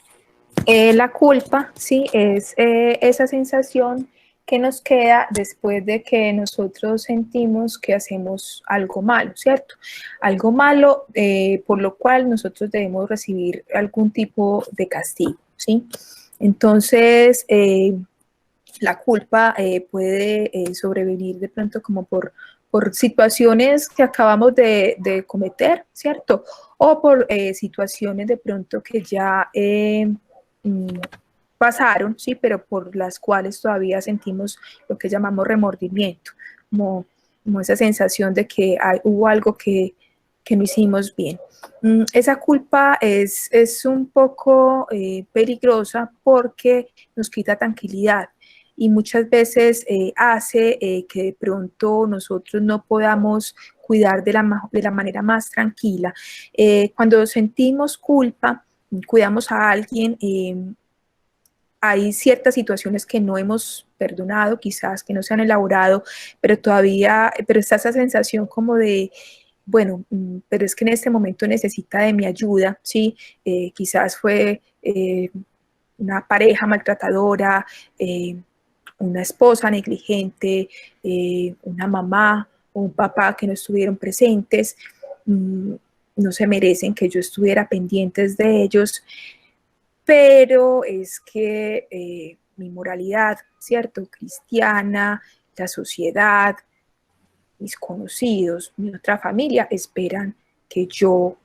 la culpa, sí, es esa sensación que nos queda después de que nosotros sentimos que hacemos algo malo, ¿cierto? Algo malo por lo cual nosotros debemos recibir algún tipo de castigo, ¿sí? Entonces, la culpa puede sobrevenir de pronto como por situaciones que acabamos de cometer, ¿cierto? O por situaciones de pronto que ya pasaron, sí, pero por las cuales todavía sentimos lo que llamamos remordimiento, como esa sensación de que hubo algo que no hicimos bien. Esa culpa es un poco peligrosa porque nos quita tranquilidad y muchas veces hace que de pronto nosotros no podamos cuidar de la manera más tranquila. Cuando sentimos culpa, cuidamos a alguien, hay ciertas situaciones que no hemos perdonado, quizás que no se han elaborado, pero todavía, pero está esa sensación como de, bueno, pero es que en este momento necesita de mi ayuda, ¿sí? Quizás fue una pareja maltratadora, una esposa negligente, una mamá o un papá que no estuvieron presentes, no se merecen que yo estuviera pendientes de ellos, pero es que mi moralidad, ¿cierto? Cristiana, la sociedad, mis conocidos, mi otra familia esperan que yo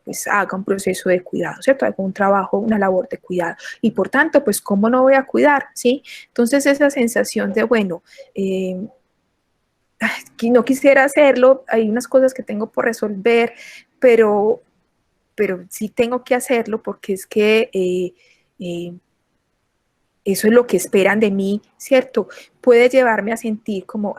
pues haga un proceso de cuidado, ¿cierto? Haga un trabajo, una labor de cuidado. Y por tanto, pues, ¿cómo no voy a cuidar? ¿Sí? Entonces, esa sensación de, bueno, no quisiera hacerlo, hay unas cosas que tengo por resolver, pero sí tengo que hacerlo porque es que eso es lo que esperan de mí, ¿cierto? Puede llevarme a sentir como,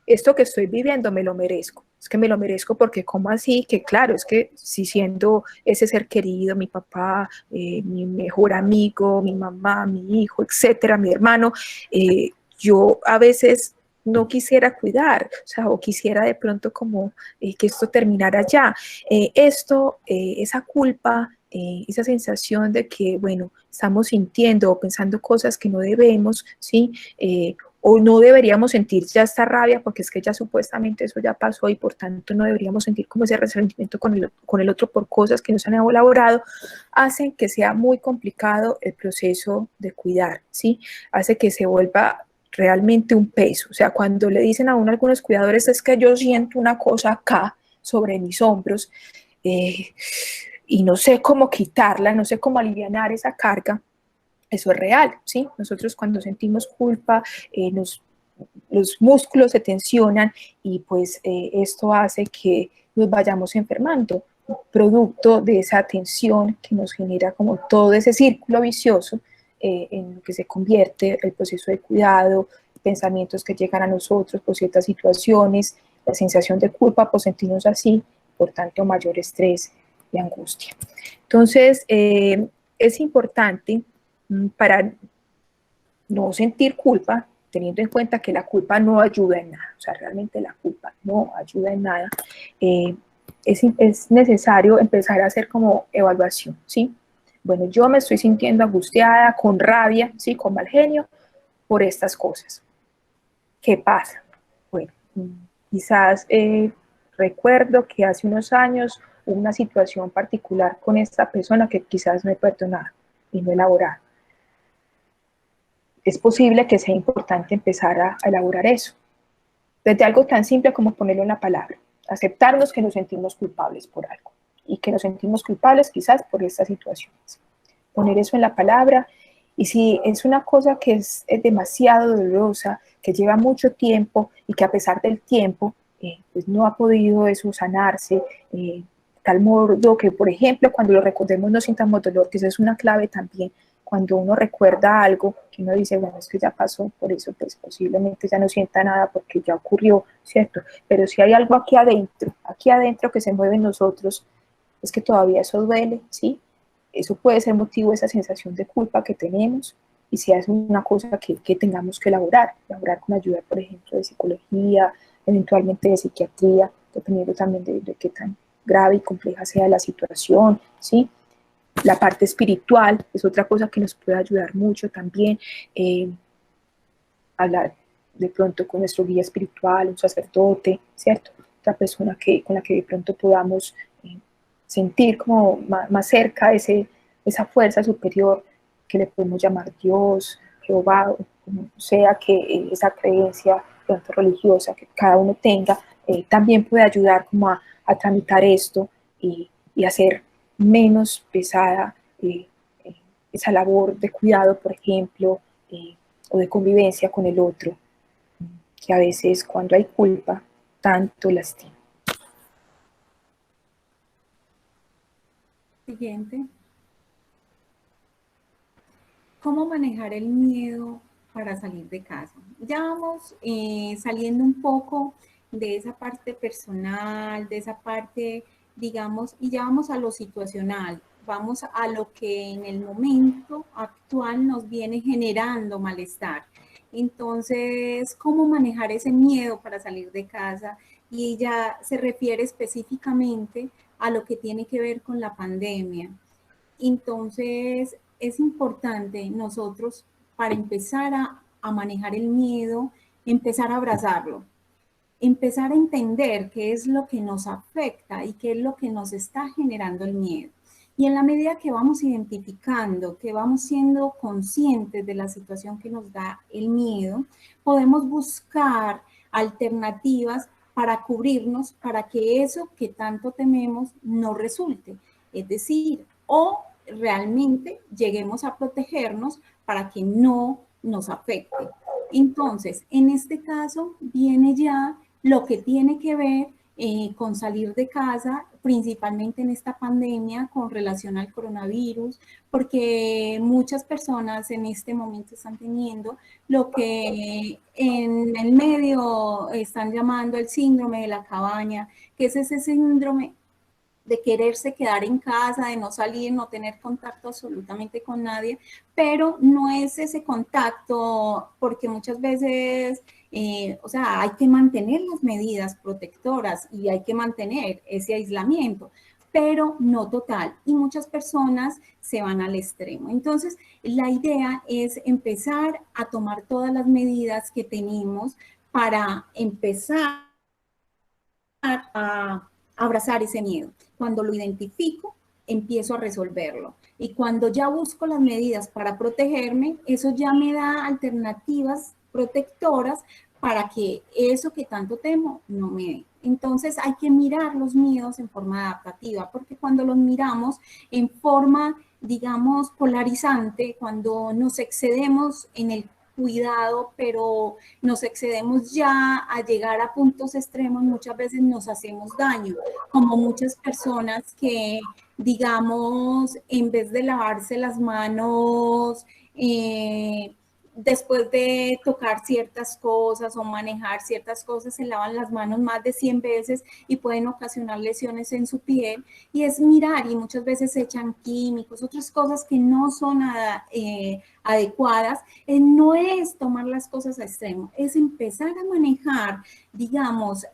esto que estoy viviendo me lo merezco. Es que me lo merezco porque ¿cómo así? Que claro, es que si siendo ese ser querido, mi papá, mi mejor amigo, mi mamá, mi hijo, etcétera, mi hermano, yo a veces no quisiera cuidar, o sea, o quisiera de pronto como que esto terminara ya. Esa culpa, esa sensación de que, bueno, estamos sintiendo o pensando cosas que no debemos, ¿sí? O no deberíamos sentir ya esta rabia porque es que ya supuestamente eso ya pasó y por tanto no deberíamos sentir como ese resentimiento con el otro por cosas que no se han elaborado, hacen que sea muy complicado el proceso de cuidar, ¿sí? Hace que se vuelva realmente un peso. O sea, cuando le dicen a uno algunos cuidadores es que yo siento una cosa acá sobre mis hombros y no sé cómo quitarla, no sé cómo alivianar esa carga, eso es real, ¿sí? Nosotros cuando sentimos culpa, los músculos se tensionan y pues esto hace que nos vayamos enfermando, producto de esa tensión que nos genera como todo ese círculo vicioso en lo que se convierte el proceso de cuidado, pensamientos que llegan a nosotros por ciertas situaciones, la sensación de culpa por sentirnos así, por tanto mayor estrés y angustia. Entonces, es importante para no sentir culpa, teniendo en cuenta que la culpa no ayuda en nada, o sea, realmente la culpa no ayuda en nada, es necesario empezar a hacer como evaluación, ¿sí? Bueno, yo me estoy sintiendo angustiada, con rabia, ¿sí? Con mal genio, por estas cosas. ¿Qué pasa? Bueno, quizás recuerdo que hace unos años hubo una situación particular con esta persona que quizás no he perdonado y no he elaborado. Es posible que sea importante empezar a elaborar eso. Desde algo tan simple como ponerlo en la palabra. Aceptarnos que nos sentimos culpables por algo y que nos sentimos culpables quizás por estas situaciones. Poner eso en la palabra y si es una cosa que es demasiado dolorosa, que lleva mucho tiempo y que a pesar del tiempo pues no ha podido eso sanarse, tal modo que, por ejemplo, cuando lo recordemos no sintamos dolor, que esa es una clave también. Cuando uno recuerda algo, que uno dice, bueno, es que ya pasó, por eso pues posiblemente ya no sienta nada porque ya ocurrió, ¿cierto? Pero si hay algo aquí adentro que se mueve en nosotros, es que todavía eso duele, ¿sí? Eso puede ser motivo de esa sensación de culpa que tenemos y si es una cosa que tengamos que elaborar con ayuda, por ejemplo, de psicología, eventualmente de psiquiatría, dependiendo también de qué tan grave y compleja sea la situación, ¿sí? La parte espiritual es otra cosa que nos puede ayudar mucho también, hablar de pronto con nuestro guía espiritual, un sacerdote, ¿cierto? Otra persona con la que de pronto podamos sentir como más cerca esa fuerza superior que le podemos llamar Dios, Jehová, o como sea que esa creencia pronto religiosa que cada uno tenga, también puede ayudar como a tramitar esto y hacer menos pesada esa labor de cuidado, por ejemplo, o de convivencia con el otro, que a veces cuando hay culpa, tanto lastima. Siguiente. ¿Cómo manejar el miedo para salir de casa? Ya vamos saliendo un poco de esa parte personal, de esa parte, digamos, y ya vamos a lo situacional, vamos a lo que en el momento actual nos viene generando malestar. Entonces, ¿cómo manejar ese miedo para salir de casa? Y ella se refiere específicamente a lo que tiene que ver con la pandemia. Entonces, es importante nosotros, para empezar a manejar el miedo, empezar a abrazarlo, empezar a entender qué es lo que nos afecta y qué es lo que nos está generando el miedo. Y en la medida que vamos identificando, que vamos siendo conscientes de la situación que nos da el miedo, podemos buscar alternativas para cubrirnos, para que eso que tanto tememos no resulte. Es decir, o realmente lleguemos a protegernos para que no nos afecte. Entonces, en este caso viene ya lo que tiene que ver con salir de casa, principalmente en esta pandemia con relación al coronavirus, porque muchas personas en este momento están teniendo lo que en el medio están llamando el síndrome de la cabaña, que es ese síndrome de quererse quedar en casa, de no salir, no tener contacto absolutamente con nadie, pero no es ese contacto porque muchas veces, o sea, hay que mantener las medidas protectoras y hay que mantener ese aislamiento, pero no total. Y muchas personas se van al extremo. Entonces, la idea es empezar a tomar todas las medidas que tenemos para empezar a abrazar ese miedo. Cuando lo identifico, empiezo a resolverlo. Y cuando ya busco las medidas para protegerme, eso ya me da alternativas protectoras para que eso que tanto temo no me dé. Entonces hay que mirar los miedos en forma adaptativa, porque cuando los miramos en forma, digamos, polarizante, cuando nos excedemos en el cuidado, pero nos excedemos ya a llegar a puntos extremos, muchas veces nos hacemos daño, como muchas personas que, digamos, en vez de lavarse las manos, después de tocar ciertas cosas o manejar ciertas cosas, se lavan las manos más de 100 veces y pueden ocasionar lesiones en su piel. Y es mirar, y muchas veces se echan químicos, otras cosas que no son adecuadas. No es tomar las cosas a extremo, es empezar a manejar, digamos,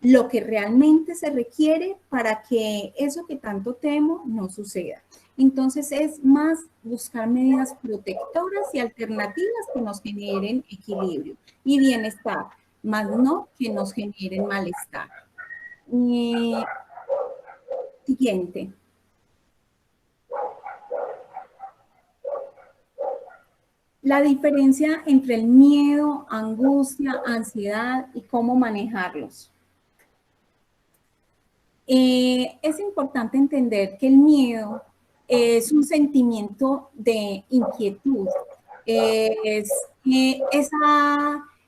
lo que realmente se requiere para que eso que tanto temo no suceda. Entonces es más buscar medidas protectoras y alternativas que nos generen equilibrio y bienestar, más no que nos generen malestar. Siguiente. La diferencia entre el miedo, angustia, ansiedad y cómo manejarlos. Es importante entender que el miedo es un sentimiento de inquietud, es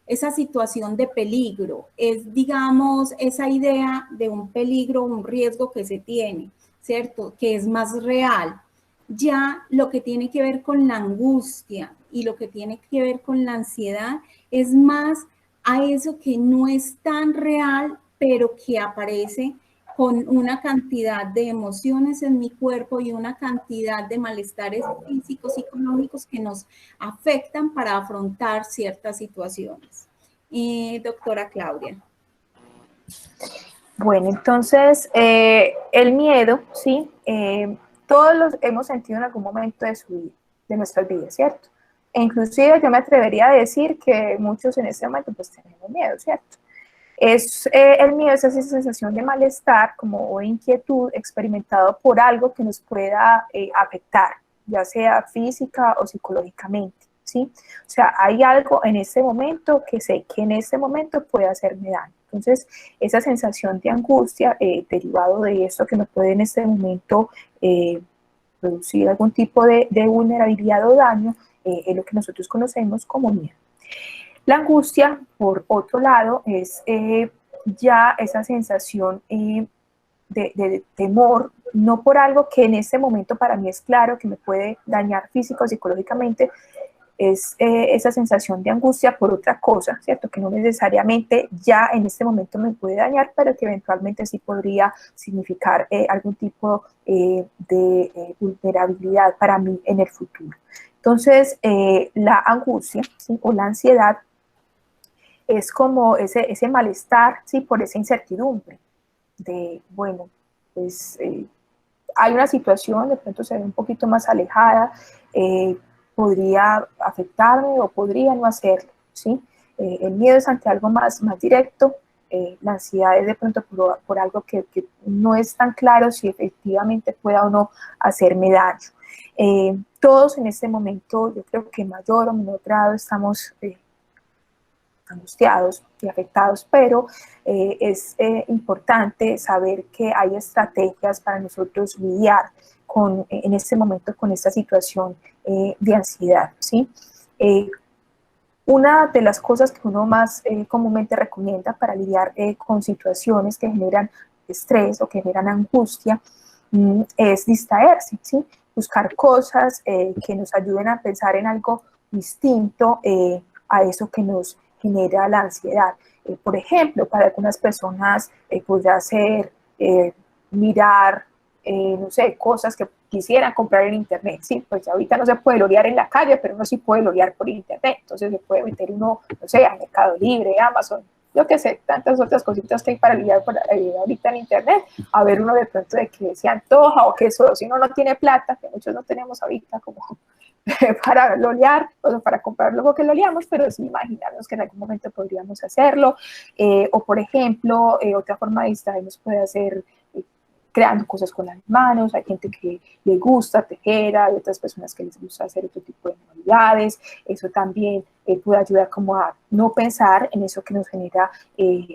esa situación de peligro, es, digamos, esa idea de un peligro, un riesgo que se tiene, ¿cierto? Que es más real. Ya lo que tiene que ver con la angustia y lo que tiene que ver con la ansiedad es más a eso que no es tan real, pero que aparece con una cantidad de emociones en mi cuerpo y una cantidad de malestares físicos, psicológicos que nos afectan para afrontar ciertas situaciones. Doctora Claudia. Bueno, entonces, el miedo, ¿sí? Todos los hemos sentido en algún momento de su vida, de nuestras vidas, ¿cierto? E inclusive yo me atrevería a decir que muchos en este momento pues tenemos miedo, ¿cierto? Es el miedo, es esa sensación de malestar como o inquietud experimentado por algo que nos pueda afectar, ya sea física o psicológicamente, ¿sí? O sea, hay algo en este momento que sé que en este momento puede hacerme daño. Entonces, esa sensación de angustia derivado de esto que nos puede en este momento producir algún tipo de vulnerabilidad o daño, es lo que nosotros conocemos como miedo. La angustia, por otro lado, es ya esa sensación de temor, no por algo que en este momento para mí es claro que me puede dañar físico o psicológicamente, es esa sensación de angustia por otra cosa, ¿cierto? Que no necesariamente ya en este momento me puede dañar, pero que eventualmente sí podría significar algún tipo de vulnerabilidad para mí en el futuro. Entonces, la angustia, ¿sí? O la ansiedad es como ese malestar, ¿sí? Por esa incertidumbre de, bueno, pues hay una situación, de pronto se ve un poquito más alejada, podría afectarme o podría no hacerlo, ¿sí? El miedo es ante algo más directo, la ansiedad es de pronto por algo que no es tan claro si efectivamente pueda o no hacerme daño. Todos en este momento, yo creo que en mayor o menor grado estamos angustiados y afectados, pero es importante saber que hay estrategias para nosotros lidiar en este momento con esta situación de ansiedad, ¿sí? Una de las cosas que uno más comúnmente recomienda para lidiar con situaciones que generan estrés o que generan angustia es distraerse, ¿sí? Buscar cosas que nos ayuden a pensar en algo distinto a eso que nos genera la ansiedad. Por ejemplo, para algunas personas podría ser mirar, no sé, cosas que quisieran comprar en internet, sí, pues ahorita no se puede lorear en la calle, pero uno sí puede lorear por internet, entonces se puede meter uno, no sé, a Mercado Libre, Amazon, yo qué sé, tantas otras cositas que hay para lidiar ahorita en internet, a ver uno de pronto de que se antoja o que eso, si uno no tiene plata, que muchos no tenemos ahorita como para lolear, o para comprar luego que loleamos, pero sí imaginarnos que en algún momento podríamos hacerlo, o por ejemplo, otra forma de distraernos puede ser creando cosas con las manos, hay gente que le gusta tejer, hay otras personas que les gusta hacer otro tipo de manualidades, eso también puede ayudar como a no pensar en eso que nos genera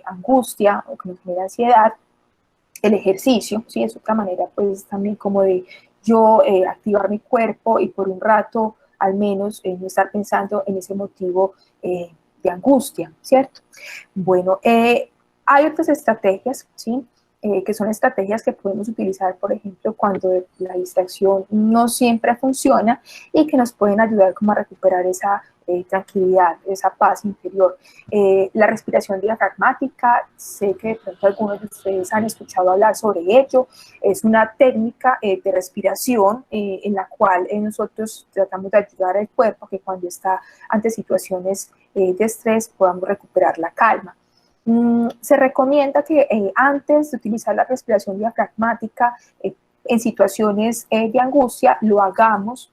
angustia o que nos genera ansiedad. El ejercicio, ¿sí? Es otra manera pues también como de yo activar mi cuerpo y por un rato al menos no estar pensando en ese motivo de angustia, ¿cierto? Bueno, hay otras estrategias, ¿sí? Que son estrategias que podemos utilizar, por ejemplo, cuando la distracción no siempre funciona y que nos pueden ayudar como a recuperar esa tranquilidad, esa paz interior. La respiración diafragmática, sé que de pronto algunos de ustedes han escuchado hablar sobre ello, es una técnica de respiración en la cual nosotros tratamos de ayudar al cuerpo que cuando está ante situaciones de estrés podamos recuperar la calma. Se recomienda que antes de utilizar la respiración diafragmática en situaciones de angustia lo hagamos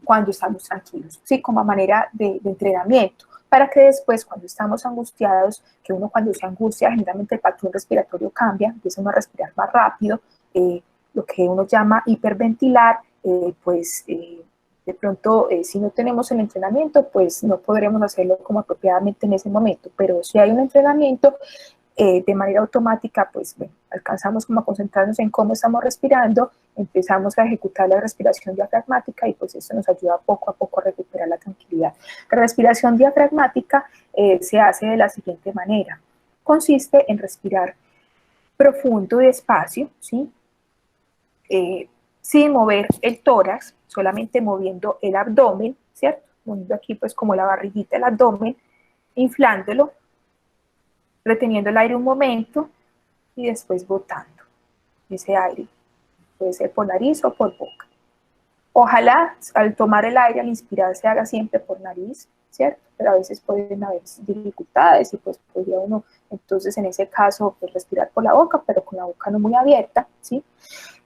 cuando estamos tranquilos, ¿sí? Como a manera de entrenamiento, para que después cuando estamos angustiados, que uno cuando se angustia generalmente el patrón respiratorio cambia, empieza uno a respirar más rápido, lo que uno llama hiperventilar, de pronto, si no tenemos el entrenamiento, pues no podremos hacerlo como apropiadamente en ese momento, pero si hay un entrenamiento, de manera automática, pues bueno, alcanzamos como a concentrarnos en cómo estamos respirando, empezamos a ejecutar la respiración diafragmática y pues eso nos ayuda poco a poco a recuperar la tranquilidad. La respiración diafragmática se hace de la siguiente manera. Consiste en respirar profundo y despacio, ¿sí? Sin mover el tórax, solamente moviendo el abdomen, ¿cierto? Moviendo aquí pues como la barriguita del abdomen, inflándolo, reteniendo el aire un momento y después botando ese aire. Puede ser por nariz o por boca. Ojalá al tomar el aire, al inspirar, se haga siempre por nariz, ¿cierto? Pero a veces pueden haber dificultades y pues podría uno, entonces en ese caso, pues, respirar por la boca, pero con la boca no muy abierta, ¿sí?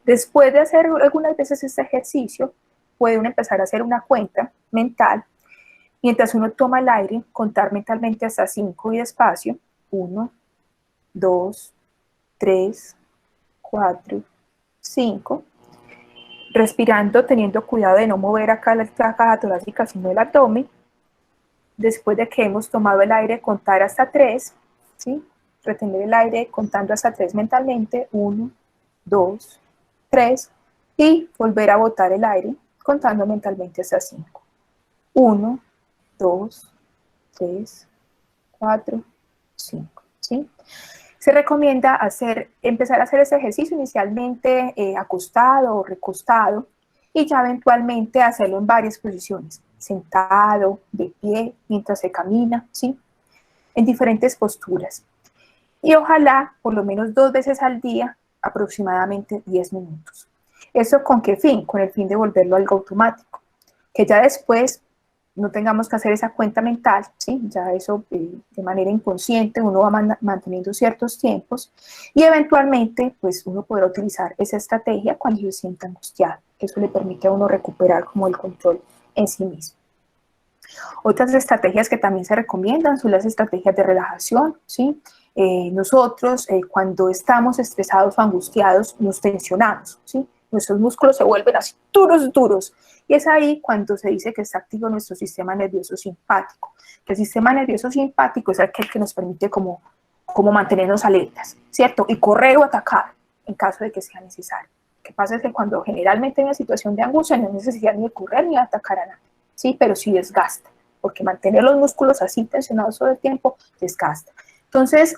Después de hacer algunas veces este ejercicio, puede uno empezar a hacer una cuenta mental. Mientras uno toma el aire, contar mentalmente hasta 5 y despacio. 1, 2, 3, 4, 5. Respirando, teniendo cuidado de no mover acá la caja torácica, sino el abdomen. Después de que hemos tomado el aire, contar hasta 3, ¿sí? Retener el aire contando hasta 3 mentalmente. 1, 2, 3. Y volver a botar el aire contando mentalmente hasta 5. 1, 2, 3, 4, 5, ¿sí? Se recomienda empezar a hacer este ejercicio inicialmente acostado o recostado y ya eventualmente hacerlo en varias posiciones, sentado, de pie, mientras se camina, ¿sí? En diferentes posturas. Y ojalá por lo menos 2 veces al día, aproximadamente 10 minutos. ¿Eso con qué fin? Con el fin de volverlo algo automático, que ya después no tengamos que hacer esa cuenta mental, ¿sí? Ya eso de manera inconsciente uno va manteniendo ciertos tiempos y eventualmente pues uno podrá utilizar esa estrategia cuando se sienta angustiado. Eso le permite a uno recuperar como el control en sí mismo. Otras estrategias que también se recomiendan son las estrategias de relajación, ¿sí? Nosotros cuando estamos estresados o angustiados nos tensionamos, ¿sí? Nuestros músculos se vuelven así duros, y es ahí cuando se dice que está activo nuestro sistema nervioso simpático. Que el sistema nervioso simpático es aquel que nos permite como mantenernos alertas, ¿cierto? Y correr o atacar en caso de que sea necesario. Lo que pasa es que cuando generalmente en una situación de angustia no hay necesidad ni de correr ni de atacar a nadie, ¿sí? Pero sí desgasta, porque mantener los músculos así tensionados todo el tiempo desgasta. Entonces,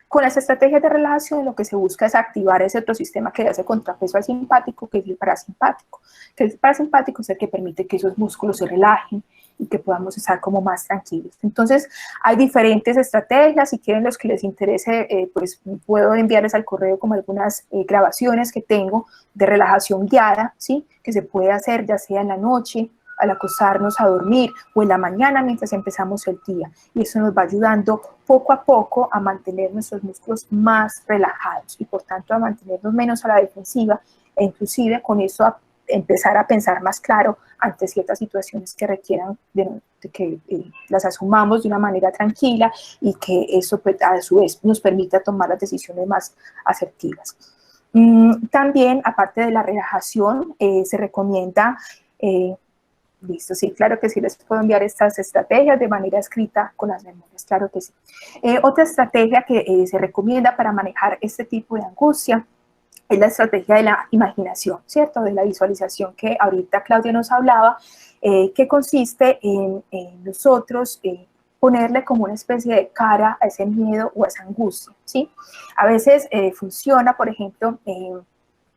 con las estrategias de relajación lo que se busca es activar ese otro sistema que hace contrapeso al simpático, que es el parasimpático. Que el parasimpático es el que permite que esos músculos se relajen y que podamos estar como más tranquilos. Entonces, hay diferentes estrategias. Si quieren, los que les interese, pues puedo enviarles al correo como algunas grabaciones que tengo de relajación guiada, ¿sí? Que se puede hacer ya sea en la noche, al acostarnos a dormir o en la mañana mientras empezamos el día. Y eso nos va ayudando poco a poco a mantener nuestros músculos más relajados y por tanto a mantenernos menos a la defensiva e inclusive con eso a empezar a pensar más claro ante ciertas situaciones que requieran de que las asumamos de una manera tranquila y que eso pues, a su vez nos permita tomar las decisiones más asertivas. También, aparte de la relajación, se recomienda listo, sí, claro que sí, les puedo enviar estas estrategias de manera escrita con las memorias, claro que sí. Otra estrategia que se recomienda para manejar este tipo de angustia es la estrategia de la imaginación, ¿cierto? De la visualización que ahorita Claudia nos hablaba, que consiste en nosotros ponerle como una especie de cara a ese miedo o a esa angustia, ¿sí? A veces funciona, por ejemplo,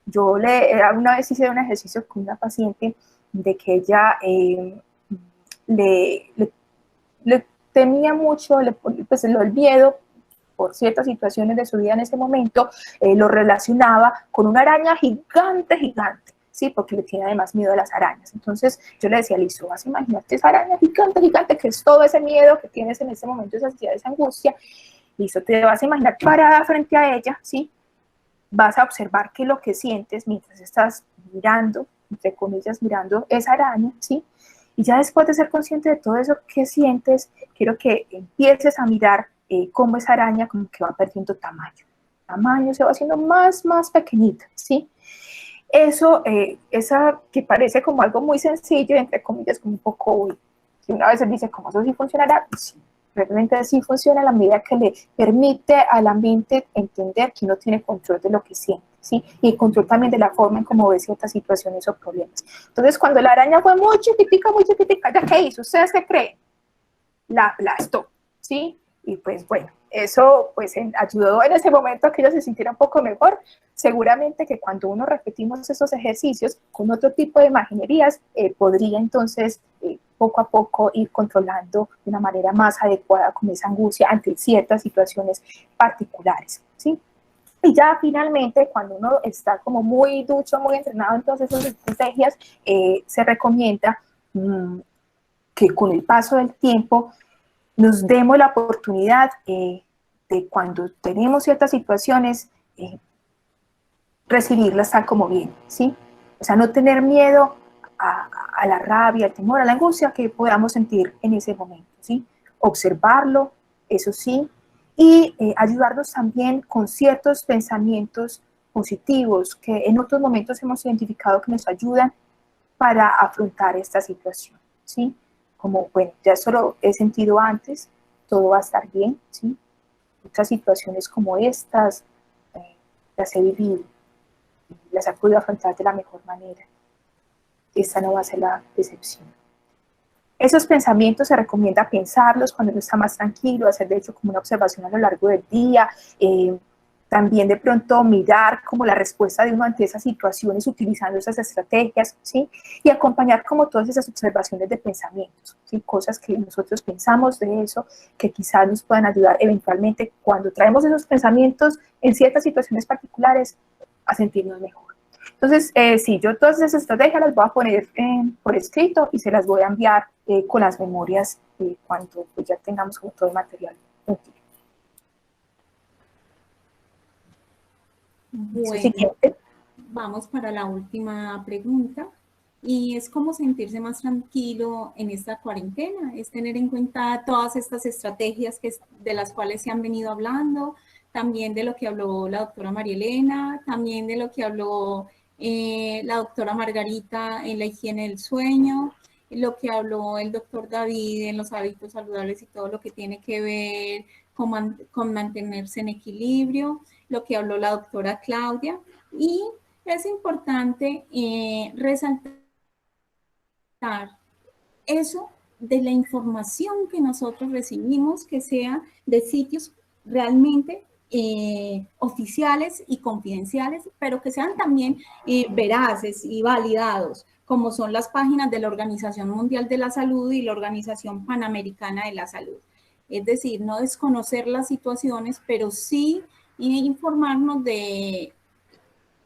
yo una vez hice un ejercicio con una paciente de que ella le temía mucho, pues el miedo por ciertas situaciones de su vida en ese momento, lo relacionaba con una araña gigante, ¿sí? Porque le tiene además miedo a las arañas. Entonces yo le decía, listo, vas a imaginarte esa araña gigante, que es todo ese miedo que tienes en ese momento, esa ansiedad, esa angustia, listo, te vas a imaginar parada frente a ella, ¿sí? Vas a observar qué es lo que sientes mientras estás mirando, entre comillas, mirando esa araña, ¿sí? Y ya después de ser consciente de todo eso que sientes, quiero que empieces a mirar cómo esa araña como que va perdiendo tamaño, se va haciendo más pequeñita, ¿sí? Eso, esa que parece como algo muy sencillo, entre comillas, como un poco, que una vez dice, ¿cómo eso sí funcionará? Pues sí, realmente sí funciona a la medida que le permite al ambiente entender que uno tiene control de lo que siente, ¿sí? Y control también de la forma en cómo ve ciertas situaciones o problemas. Entonces, cuando la araña fue muy chiquitica, ¿ya qué hizo? ¿Ustedes qué creen? La aplastó, ¿sí? Y pues bueno, eso pues ayudó en ese momento a que ella se sintiera un poco mejor. Seguramente que cuando uno repetimos esos ejercicios con otro tipo de imaginerías, podría entonces poco a poco ir controlando de una manera más adecuada con esa angustia ante ciertas situaciones particulares, ¿sí? Y ya finalmente, cuando uno está como muy ducho, muy entrenado en todas esas estrategias, se recomienda que con el paso del tiempo nos demos la oportunidad de cuando tenemos ciertas situaciones, recibirlas tal como vienen, ¿sí? O sea, no tener miedo a la rabia, al temor, a la angustia que podamos sentir en ese momento, ¿sí? Observarlo, eso sí, y ayudarnos también con ciertos pensamientos positivos que en otros momentos hemos identificado que nos ayudan para afrontar esta situación, ¿sí? Como, bueno, ya eso lo he sentido antes, todo va a estar bien, ¿sí? Otras situaciones como estas las he vivido, las he podido afrontar de la mejor manera. Esta no va a ser la excepción. Esos pensamientos se recomienda pensarlos cuando uno está más tranquilo, hacer de hecho como una observación a lo largo del día, también de pronto mirar como la respuesta de uno ante esas situaciones utilizando esas estrategias, ¿sí? Y acompañar como todas esas observaciones de pensamientos, ¿sí? Cosas que nosotros pensamos de eso, que quizás nos puedan ayudar eventualmente cuando traemos esos pensamientos en ciertas situaciones particulares a sentirnos mejor. Entonces, sí, yo todas esas estrategias las voy a poner por escrito y se las voy a enviar con las memorias cuando pues, ya tengamos como todo el material. Bueno, vamos para la última pregunta y es cómo sentirse más tranquilo en esta cuarentena, es tener en cuenta todas estas estrategias de las cuales se han venido hablando, también de lo que habló la doctora María Elena, también de lo que habló la doctora Margarita en la higiene del sueño, lo que habló el doctor David en los hábitos saludables y todo lo que tiene que ver con mantenerse en equilibrio, lo que habló la doctora Claudia, y es importante resaltar eso de la información que nosotros recibimos, que sea de sitios realmente oficiales y confidenciales, pero que sean también veraces y validados, como son las páginas de la Organización Mundial de la Salud y la Organización Panamericana de la Salud. Es decir, no desconocer las situaciones, pero sí informarnos de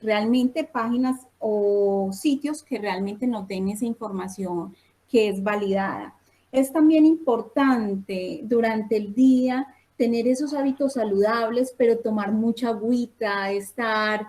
realmente páginas o sitios que realmente nos den esa información que es validada. Es también importante durante el día tener esos hábitos saludables, pero tomar mucha agüita, estar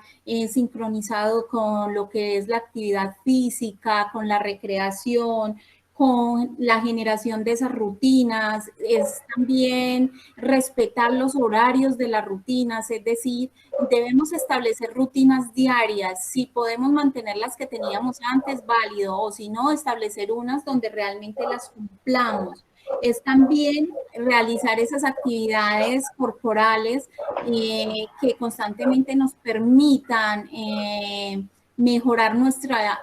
sincronizado con lo que es la actividad física, con la recreación, con la generación de esas rutinas, es también respetar los horarios de las rutinas, es decir, debemos establecer rutinas diarias, si podemos mantener las que teníamos antes, válido, o si no, establecer unas donde realmente las cumplamos. Es también realizar esas actividades corporales que constantemente nos permitan mejorar nuestra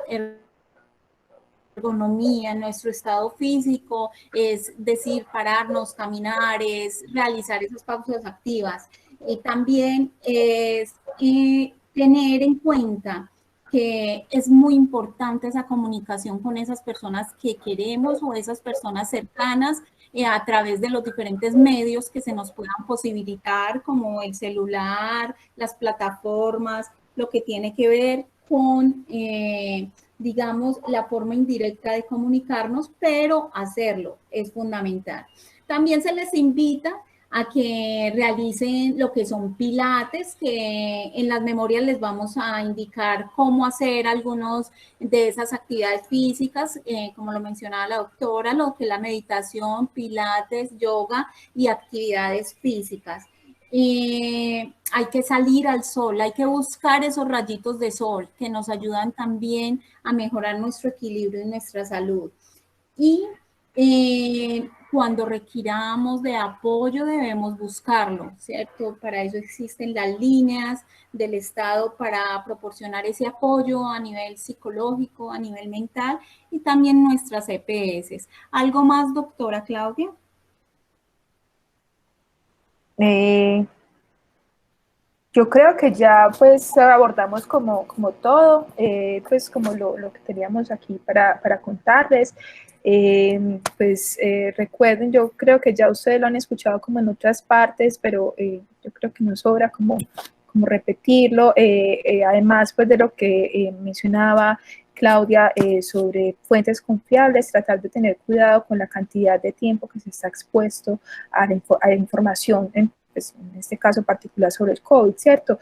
ergonomía, nuestro estado físico, es decir, pararnos, caminar, es realizar esas pausas activas. También es tener en cuenta que es muy importante esa comunicación con esas personas que queremos o esas personas cercanas a través de los diferentes medios que se nos puedan posibilitar, como el celular, las plataformas, lo que tiene que ver con digamos, la forma indirecta de comunicarnos, pero hacerlo es fundamental. También se les invita a que realicen lo que son pilates, que en las memorias les vamos a indicar cómo hacer algunos de esas actividades físicas, como lo mencionaba la doctora, lo que es la meditación, pilates, yoga y actividades físicas. Hay que salir al sol, hay que buscar esos rayitos de sol que nos ayudan también a mejorar nuestro equilibrio y nuestra salud. Y cuando requiramos de apoyo debemos buscarlo, ¿cierto? Para eso existen las líneas del Estado para proporcionar ese apoyo a nivel psicológico, a nivel mental y también nuestras EPS. ¿Algo más, doctora Claudia? Yo creo que ya pues abordamos como todo, pues como lo que teníamos aquí para contarles. Recuerden, yo creo que ya ustedes lo han escuchado como en otras partes, pero yo creo que no sobra como repetirlo. Además pues de lo que mencionaba Claudia sobre fuentes confiables, tratar de tener cuidado con la cantidad de tiempo que se está expuesto a la información, pues, en este caso particular sobre el COVID, ¿cierto?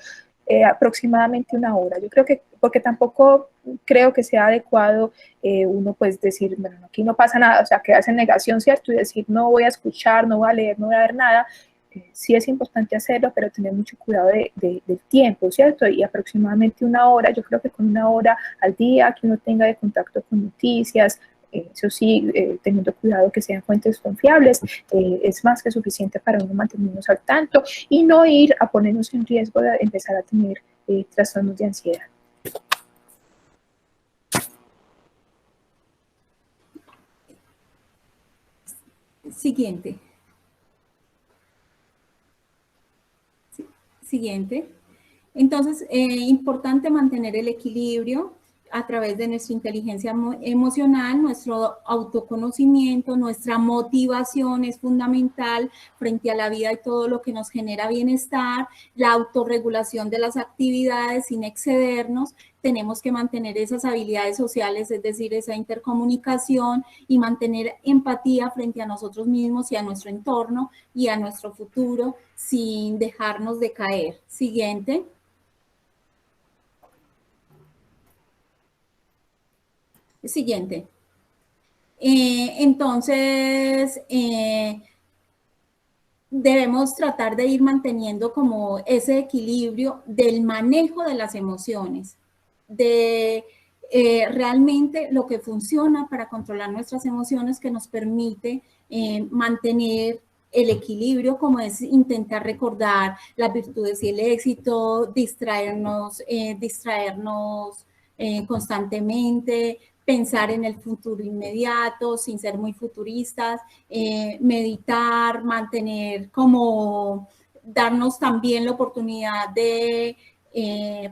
Aproximadamente una hora. Yo creo que, porque tampoco creo que sea adecuado uno pues decir, bueno, aquí no pasa nada, o sea, quedarse en negación, ¿cierto? Y decir, no voy a escuchar, no voy a leer, no voy a ver nada. Sí es importante hacerlo, pero tener mucho cuidado del tiempo, ¿cierto? Y aproximadamente una hora, yo creo que con una hora al día que uno tenga de contacto con noticias, eso sí, teniendo cuidado que sean fuentes confiables, es más que suficiente para uno mantenernos al tanto y no ir a ponernos en riesgo de empezar a tener trastornos de ansiedad. Siguiente. Siguiente. Entonces, importante mantener el equilibrio a través de nuestra inteligencia emocional, nuestro autoconocimiento, nuestra motivación es fundamental frente a la vida y todo lo que nos genera bienestar, la autorregulación de las actividades sin excedernos, tenemos que mantener esas habilidades sociales, es decir, esa intercomunicación y mantener empatía frente a nosotros mismos y a nuestro entorno y a nuestro futuro sin dejarnos de caer. Siguiente. Siguiente. Entonces, debemos tratar de ir manteniendo como ese equilibrio del manejo de las emociones, de realmente lo que funciona para controlar nuestras emociones que nos permite mantener el equilibrio, como es intentar recordar las virtudes y el éxito, distraernos constantemente, pensar en el futuro inmediato, sin ser muy futuristas, meditar, mantener como darnos también la oportunidad de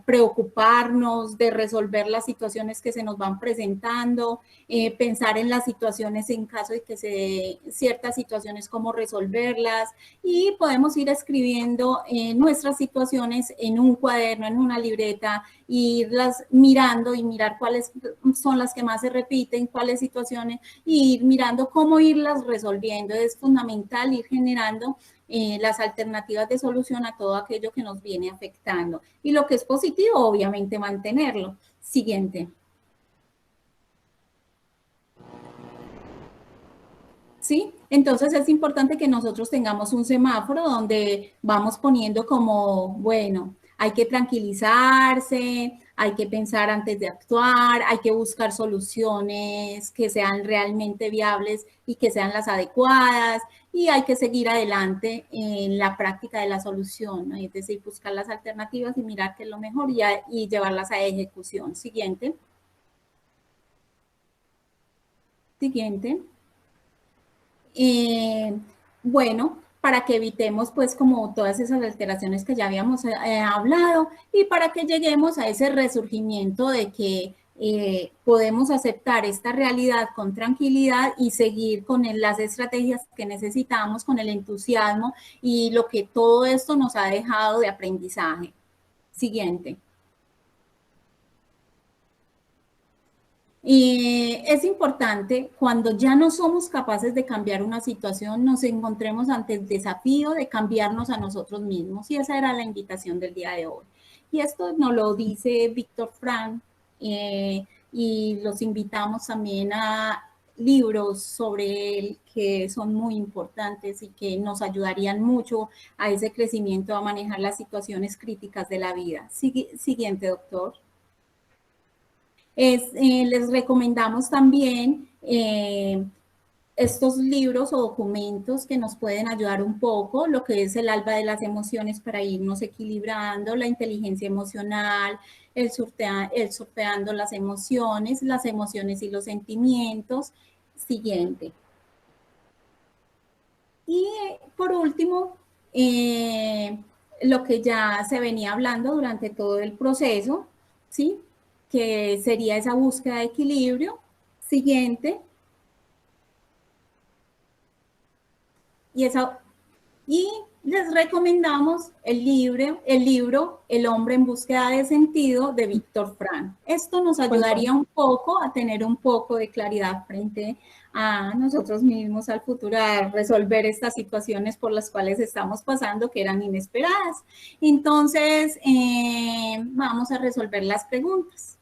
preocuparnos, de resolver las situaciones que se nos van presentando, pensar en las situaciones en caso de que se dé ciertas situaciones, cómo resolverlas y podemos ir escribiendo nuestras situaciones en un cuaderno, en una libreta, irlas mirando y mirar cuáles son las que más se repiten, cuáles situaciones, y ir mirando cómo irlas resolviendo. Es fundamental ir generando las alternativas de solución a todo aquello que nos viene afectando. Y lo que es positivo, obviamente, mantenerlo. Siguiente. ¿Sí? Entonces es importante que nosotros tengamos un semáforo donde vamos poniendo como, bueno, hay que tranquilizarse, hay que pensar antes de actuar, hay que buscar soluciones que sean realmente viables y que sean las adecuadas y hay que seguir adelante en la práctica de la solución, ¿no? Es decir, buscar las alternativas y mirar qué es lo mejor y llevarlas a ejecución. Siguiente. Siguiente. Bueno, para que evitemos pues como todas esas alteraciones que ya habíamos hablado y para que lleguemos a ese resurgimiento de que podemos aceptar esta realidad con tranquilidad y seguir con las estrategias que necesitamos, con el entusiasmo y lo que todo esto nos ha dejado de aprendizaje. Siguiente. Y es importante cuando ya no somos capaces de cambiar una situación, nos encontremos ante el desafío de cambiarnos a nosotros mismos. Y esa era la invitación del día de hoy. Y esto nos lo dice Víctor Frank y los invitamos también a libros sobre él que son muy importantes y que nos ayudarían mucho a ese crecimiento, a manejar las situaciones críticas de la vida. Siguiente, doctor. Les recomendamos también estos libros o documentos que nos pueden ayudar un poco, lo que es el alba de las emociones para irnos equilibrando, la inteligencia emocional, el sorteando las emociones y los sentimientos. Siguiente. Y por último, lo que ya se venía hablando durante todo el proceso, ¿sí? Que sería esa búsqueda de equilibrio. Siguiente. Y les recomendamos el libro El hombre en búsqueda de sentido de Víctor Frank. Esto nos ayudaría un poco a tener un poco de claridad frente a nosotros mismos al futuro, a resolver estas situaciones por las cuales estamos pasando que eran inesperadas. Entonces, vamos a resolver las preguntas.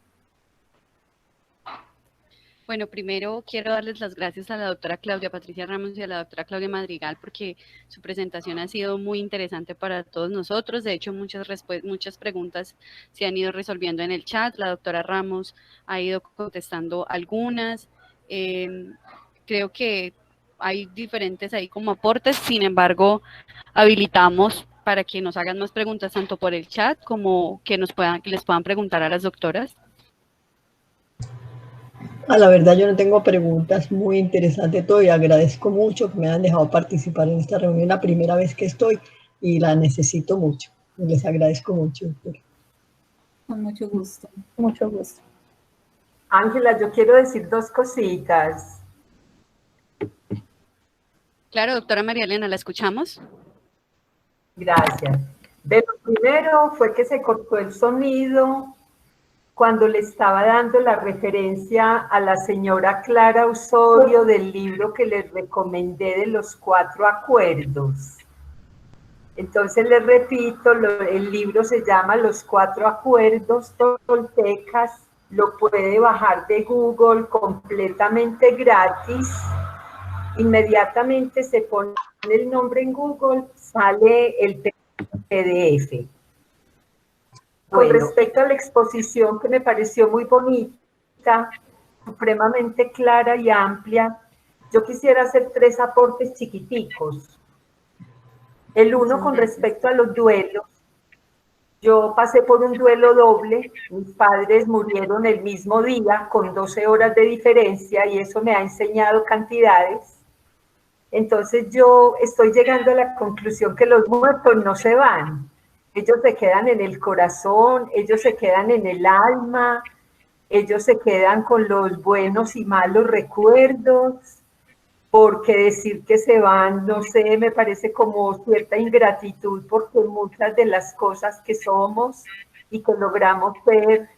Bueno, primero quiero darles las gracias a la doctora Claudia Patricia Ramos y a la doctora Claudia Madrigal porque su presentación ha sido muy interesante para todos nosotros. De hecho, muchas preguntas se han ido resolviendo en el chat. La doctora Ramos ha ido contestando algunas. Creo que hay diferentes ahí como aportes. Sin embargo, habilitamos para que nos hagan más preguntas tanto por el chat como que les puedan preguntar a las doctoras. La verdad yo no tengo preguntas, muy interesante todo y agradezco mucho que me hayan dejado participar en esta reunión, la primera vez que estoy y la necesito mucho. Les agradezco mucho. Con mucho gusto. Mucho gusto. Ángela, yo quiero decir dos cositas. Claro, doctora María Elena, ¿la escuchamos? Gracias. De lo primero fue que se cortó el sonido cuando le estaba dando la referencia a la señora Clara Osorio del libro que les recomendé de los 4 acuerdos. Entonces les repito, el libro se llama Los 4 acuerdos toltecas, lo puede bajar de Google completamente gratis. Inmediatamente se pone el nombre en Google, sale el PDF. Con respecto a la exposición, que me pareció muy bonita, supremamente clara y amplia, yo quisiera hacer 3 aportes chiquiticos. El uno con respecto a los duelos. Yo pasé por un duelo doble, mis padres murieron el mismo día con 12 horas de diferencia y eso me ha enseñado cantidades. Entonces yo estoy llegando a la conclusión que los muertos no se van. Ellos se quedan en el corazón, ellos se quedan en el alma, ellos se quedan con los buenos y malos recuerdos, porque decir que se van, no sé, me parece como cierta ingratitud, porque muchas de las cosas que somos y que logramos ser,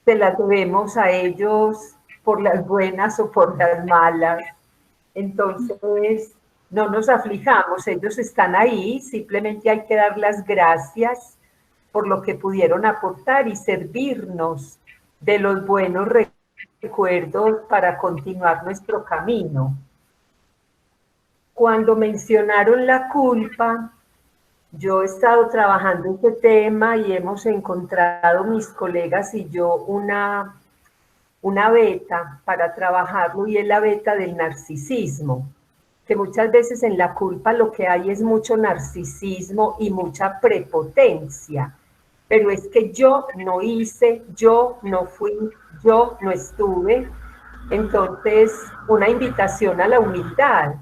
se las debemos a ellos por las buenas o por las malas. Entonces, no nos aflijamos, ellos están ahí, simplemente hay que dar las gracias por lo que pudieron aportar y servirnos de los buenos recuerdos para continuar nuestro camino. Cuando mencionaron la culpa, yo he estado trabajando este tema y hemos encontrado mis colegas y yo una beta para trabajarlo y es la beta del narcisismo. Que muchas veces en la culpa lo que hay es mucho narcisismo y mucha prepotencia, pero es que yo no hice, yo no fui, yo no estuve. Entonces, una invitación a la humildad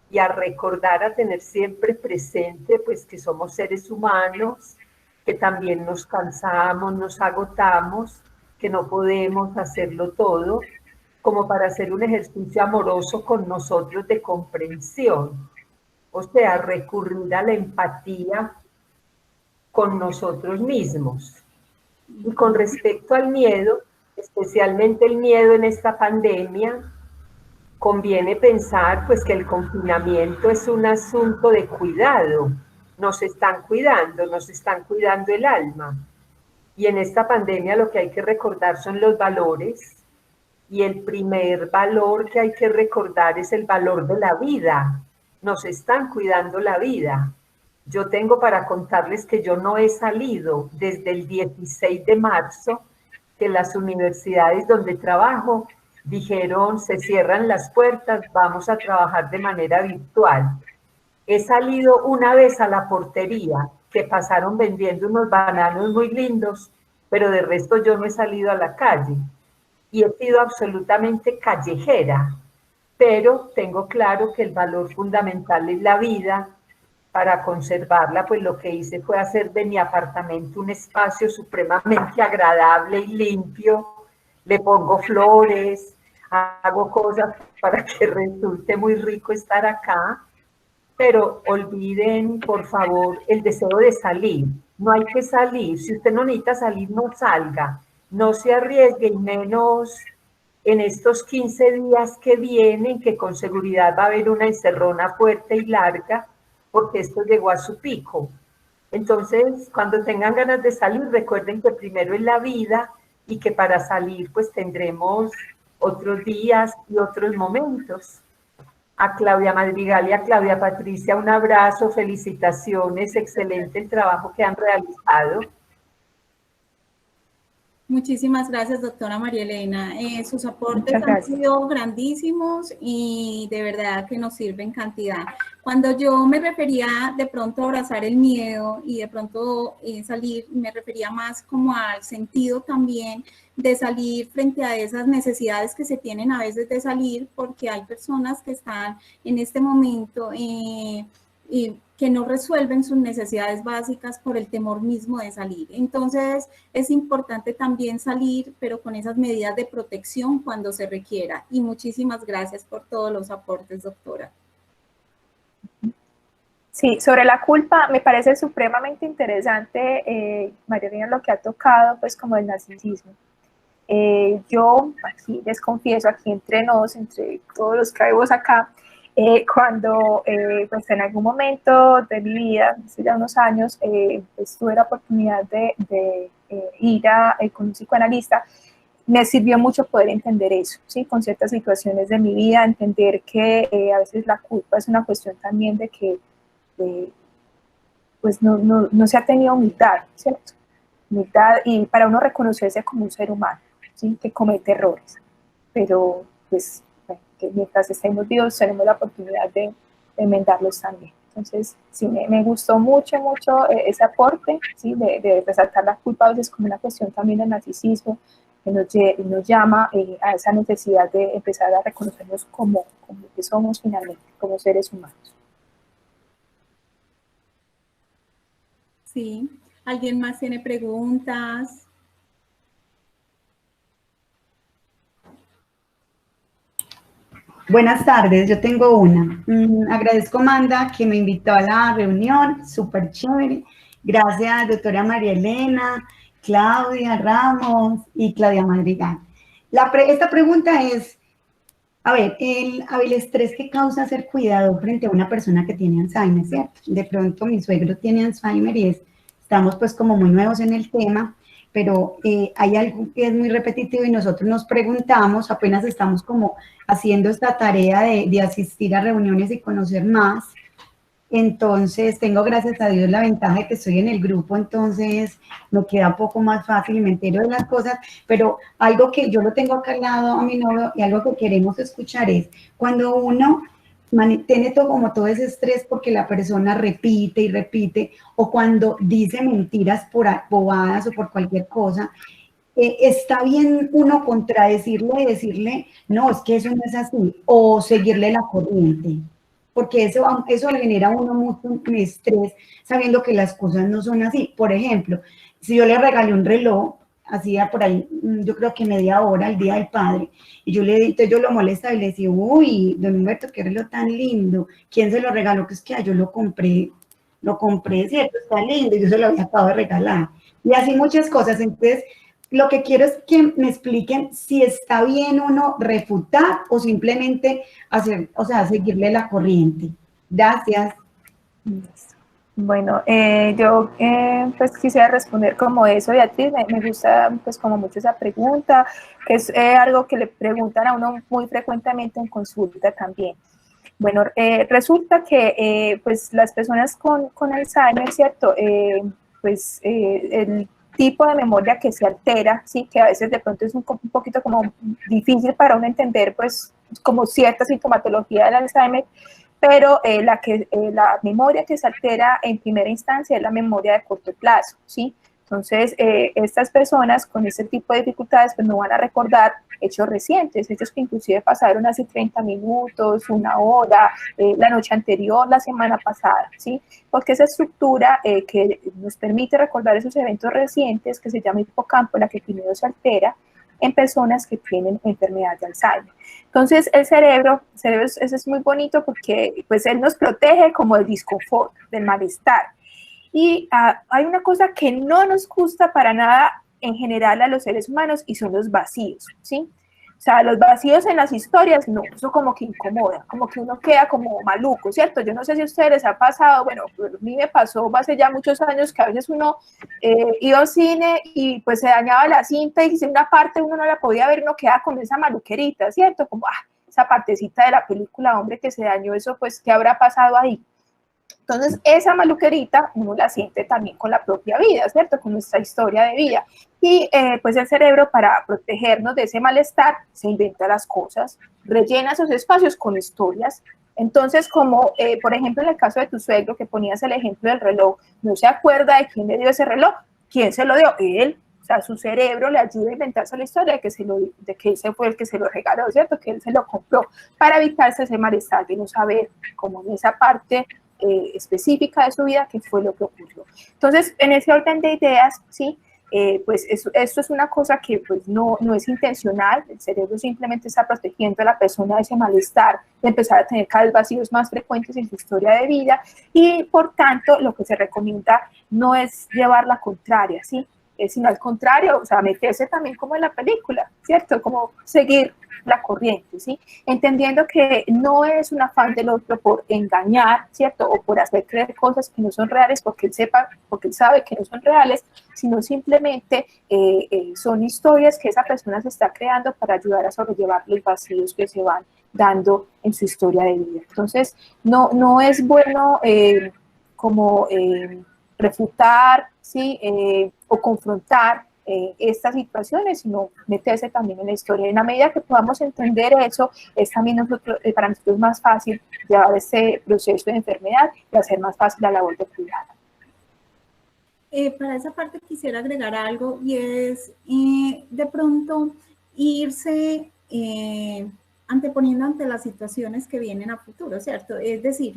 y a recordar, a tener siempre presente pues que somos seres humanos, que también nos cansamos, nos agotamos, que no podemos hacerlo todo, como para hacer un ejercicio amoroso con nosotros de comprensión, o sea, recurrir a la empatía con nosotros mismos. Y con respecto al miedo, especialmente el miedo en esta pandemia, conviene pensar pues que el confinamiento es un asunto de cuidado, nos están cuidando el alma. Y en esta pandemia lo que hay que recordar son los valores, y el primer valor que hay que recordar es el valor de la vida. Nos están cuidando la vida. Yo tengo para contarles que yo no he salido desde el 16 de marzo, que las universidades donde trabajo dijeron, se cierran las puertas, vamos a trabajar de manera virtual. He salido una vez a la portería, que pasaron vendiendo unos bananos muy lindos, pero de resto yo no he salido a la calle. Y he sido absolutamente callejera, pero tengo claro que el valor fundamental es la vida. Para conservarla, pues lo que hice fue hacer de mi apartamento un espacio supremamente agradable y limpio. Le pongo flores, hago cosas para que resulte muy rico estar acá, pero olviden, por favor, el deseo de salir. No hay que salir. Si usted no necesita salir, no salga. No se arriesgue, y menos en estos 15 días que vienen, que con seguridad va a haber una encerrona fuerte y larga, porque esto llegó a su pico. Entonces, cuando tengan ganas de salir, recuerden que primero es la vida y que para salir pues tendremos otros días y otros momentos. A Claudia Madrigal y a Claudia Patricia, un abrazo, felicitaciones, excelente el trabajo que han realizado. Muchísimas gracias, doctora María Elena. Sus aportes han sido grandísimos y de verdad que nos sirven cantidad. Cuando yo me refería de pronto a abrazar el miedo y de pronto salir, me refería más como al sentido también de salir frente a esas necesidades que se tienen a veces de salir, porque hay personas que están en este momento que no resuelven sus necesidades básicas por el temor mismo de salir. Entonces, es importante también salir, pero con esas medidas de protección cuando se requiera. Y muchísimas gracias por todos los aportes, doctora. Sí, sobre la culpa, me parece supremamente interesante, María Elena, lo que ha tocado, pues, como el narcisismo. Yo, aquí les confieso, aquí entre nos, entre todos los que vemos acá, cuando pues en algún momento de mi vida, hace ya unos años, pues tuve la oportunidad de ir con un psicoanalista, me sirvió mucho poder entender eso, ¿sí? Con ciertas situaciones de mi vida, entender que a veces la culpa es una cuestión también de que pues no se ha tenido humildad, ¿cierto? Humildad, y para uno reconocerse como un ser humano, ¿sí? Que comete errores, pero pues que mientras estemos vivos tenemos la oportunidad de enmendarlos también. Entonces, sí, me gustó mucho ese aporte, ¿sí? de resaltar la culpa a veces como una cuestión también del narcisismo, que nos llama a esa necesidad de empezar a reconocernos como que somos finalmente, como seres humanos. Sí, ¿alguien más tiene preguntas? Buenas tardes, yo tengo una. Agradezco a Amanda que me invitó a la reunión, súper chévere. Gracias, doctora María Elena, Claudia Ramos y Claudia Madrigal. Esta pregunta es, a ver, el estrés que causa ser cuidador frente a una persona que tiene Alzheimer, ¿cierto? De pronto mi suegro tiene Alzheimer y estamos pues como muy nuevos en el tema, pero hay algo que es muy repetitivo y nosotros nos preguntamos, apenas estamos como haciendo esta tarea de asistir a reuniones y conocer más. Entonces, tengo gracias a Dios la ventaja de que estoy en el grupo, entonces me queda un poco más fácil y me entero de las cosas, pero algo que yo lo tengo acá al lado a mi novio y algo que queremos escuchar es cuando uno tiene todo ese estrés porque la persona repite y repite, o cuando dice mentiras por bobadas o por cualquier cosa, está bien uno contradecirle y decirle, no, es que eso no es así, o seguirle la corriente, porque eso le genera a uno mucho estrés sabiendo que las cosas no son así. Por ejemplo, si yo le regalé un reloj, hacía por ahí, yo creo que media hora el Día del Padre, y entonces yo lo molestaba y le decía, uy, don Humberto, qué reloj tan lindo, ¿quién se lo regaló? Que es que yo lo compré, ¿cierto? Está lindo, y yo se lo había acabado de regalar. Y así muchas cosas. Entonces, lo que quiero es que me expliquen si está bien uno refutar o simplemente seguirle la corriente. Gracias. Bueno, yo pues quisiera responder como eso, Beatriz, me gusta pues como mucho esa pregunta, que es algo que le preguntan a uno muy frecuentemente en consulta también. Bueno, resulta que pues las personas con Alzheimer, ¿cierto? tipo de memoria que se altera, ¿sí? Que a veces de pronto es un poquito como difícil para uno entender, pues, como cierta sintomatología del Alzheimer, pero la memoria que se altera en primera instancia es la memoria de corto plazo, ¿sí? Entonces, estas personas con este tipo de dificultades pues no van a recordar hechos recientes, hechos que inclusive pasaron hace 30 minutos, una hora, la noche anterior, la semana pasada, ¿sí? Porque esa estructura que nos permite recordar esos eventos recientes, que se llama hipocampo, la que primero se altera en personas que tienen enfermedad de Alzheimer. Entonces, el cerebro ese es muy bonito porque pues él nos protege como del disconfort, del malestar. Y hay una cosa que no nos gusta para nada en general a los seres humanos y son los vacíos, ¿sí? O sea, los vacíos en las historias, no, eso como que incomoda, como que uno queda como maluco, ¿cierto? Yo no sé si a ustedes les ha pasado, bueno, a mí me pasó hace ya muchos años que a veces uno iba al cine y pues se dañaba la cinta y si una parte uno no la podía ver, uno queda con esa maluquerita, ¿cierto? Como, esa partecita de la película, hombre, que se dañó eso, pues, ¿qué habrá pasado ahí? Entonces, esa maluquerita uno la siente también con la propia vida, ¿cierto? Con nuestra historia de vida. Y pues el cerebro, para protegernos de ese malestar, se inventa las cosas, rellena esos espacios con historias. Entonces, como por ejemplo en el caso de tu suegro, que ponías el ejemplo del reloj, no se acuerda de quién le dio ese reloj, quién se lo dio, él. O sea, su cerebro le ayuda a inventarse la historia de que ese fue el que se lo regaló, ¿cierto? Que él se lo compró, para evitarse ese malestar de no saber, como en esa parte específica de su vida, qué fue lo que ocurrió. Entonces, en ese orden de ideas, ¿sí? Pues esto es una cosa que pues, no es intencional, el cerebro simplemente está protegiendo a la persona de ese malestar, de empezar a tener cada vez vacíos más frecuentes en su historia de vida, y por tanto lo que se recomienda no es llevar la contraria, ¿sí? Sino al contrario, o sea, meterse también como en la película, ¿cierto? Como seguir la corriente, ¿sí? Entendiendo que no es un afán del otro por engañar, ¿cierto? O por hacer creer cosas que no son reales porque él sabe que no son reales, sino simplemente son historias que esa persona se está creando para ayudar a sobrellevar los vacíos que se van dando en su historia de vida. Entonces, no es bueno como refutar, ¿sí? O confrontar estas situaciones, sino meterse también en la historia. En la medida que podamos entender eso, es también para nosotros más fácil llevar ese proceso de enfermedad y hacer más fácil la labor de cuidado. Para esa parte quisiera agregar algo y es de pronto irse anteponiendo ante las situaciones que vienen a futuro, ¿cierto? Es decir,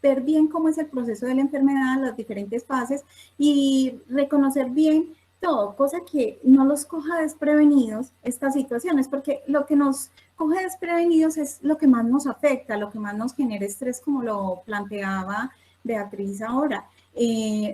ver bien cómo es el proceso de la enfermedad, las diferentes fases y reconocer bien todo, cosa que no los coja desprevenidos estas situaciones, porque lo que nos coge desprevenidos es lo que más nos afecta, lo que más nos genera estrés, como lo planteaba Beatriz ahora.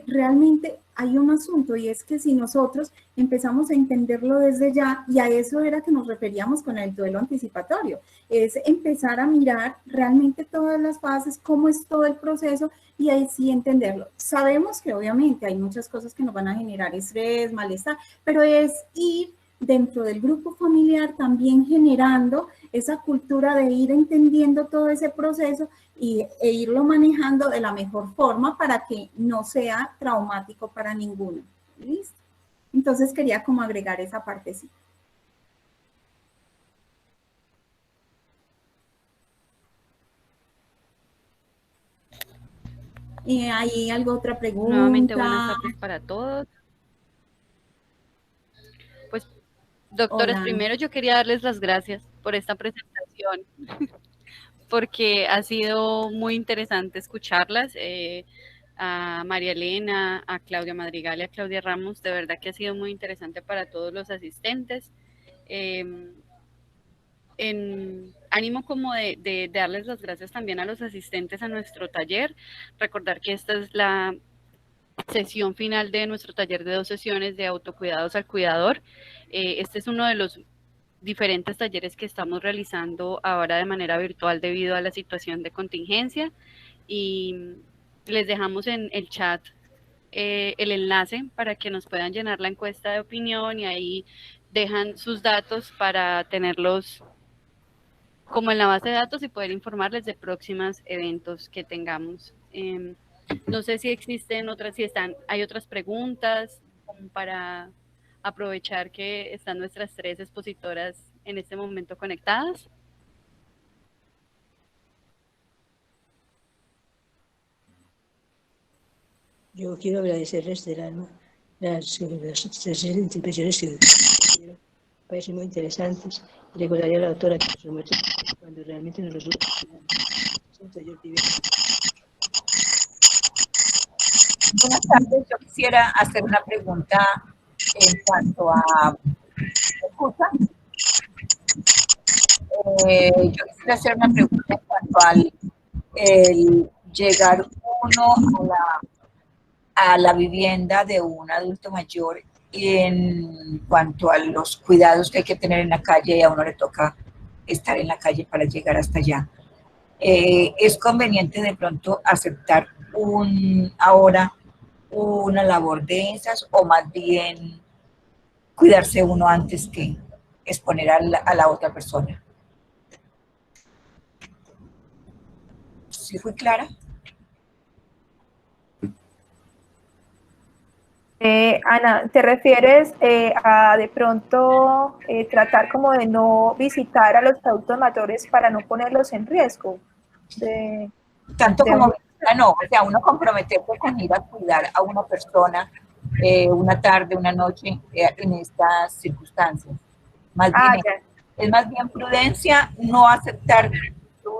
Realmente hay un asunto y es que si nosotros empezamos a entenderlo desde ya, y a eso era que nos referíamos con el duelo anticipatorio, es empezar a mirar realmente todas las fases, cómo es todo el proceso y ahí sí entenderlo. Sabemos que obviamente hay muchas cosas que nos van a generar estrés, malestar, pero es ir dentro del grupo familiar también generando esa cultura de ir entendiendo todo ese proceso e irlo manejando de la mejor forma para que no sea traumático para ninguno. ¿Listo? Entonces quería como agregar esa partecita. ¿Hay otra pregunta? Nuevamente buenas tardes para todos. Pues, doctores, Hola. Primero yo quería darles las gracias por esta presentación, porque ha sido muy interesante escucharlas. A María Elena, a Claudia Madrigal y a Claudia Ramos, de verdad que ha sido muy interesante para todos los asistentes. En ánimo como de darles las gracias también a los asistentes a nuestro taller, recordar que esta es la sesión final de nuestro taller de 2 sesiones de autocuidados al cuidador. Este es uno de los diferentes talleres que estamos realizando ahora de manera virtual debido a la situación de contingencia, y les dejamos en el chat el enlace para que nos puedan llenar la encuesta de opinión y ahí dejan sus datos para tenerlos como en la base de datos y poder informarles de próximos eventos que tengamos. No sé si existen otras, hay otras preguntas como para aprovechar que están nuestras 3 expositoras en este momento conectadas. Yo quiero agradecerles del alma las intervenciones que me parecen muy interesantes. Recordaría a la doctora que nos muerte cuando realmente nos resulta. Buenas tardes, yo quisiera hacer una pregunta en cuanto a... ¿Me escuchan? Yo quisiera hacer una pregunta en cuanto al llegar uno a la vivienda de un adulto mayor en cuanto a los cuidados que hay que tener en la calle y a uno le toca estar en la calle para llegar hasta allá. ¿Es conveniente de pronto aceptar ahora una labor de esas o más bien cuidarse uno antes que exponer a la otra persona? ¿Sí fui clara? Ana, ¿te refieres a de pronto tratar como de no visitar a los adultos mayores para no ponerlos en riesgo? Tanto como no, o sea, uno comprometerse con ir a cuidar a una persona una tarde, una noche en estas circunstancias. Más bien, es más bien prudencia no aceptar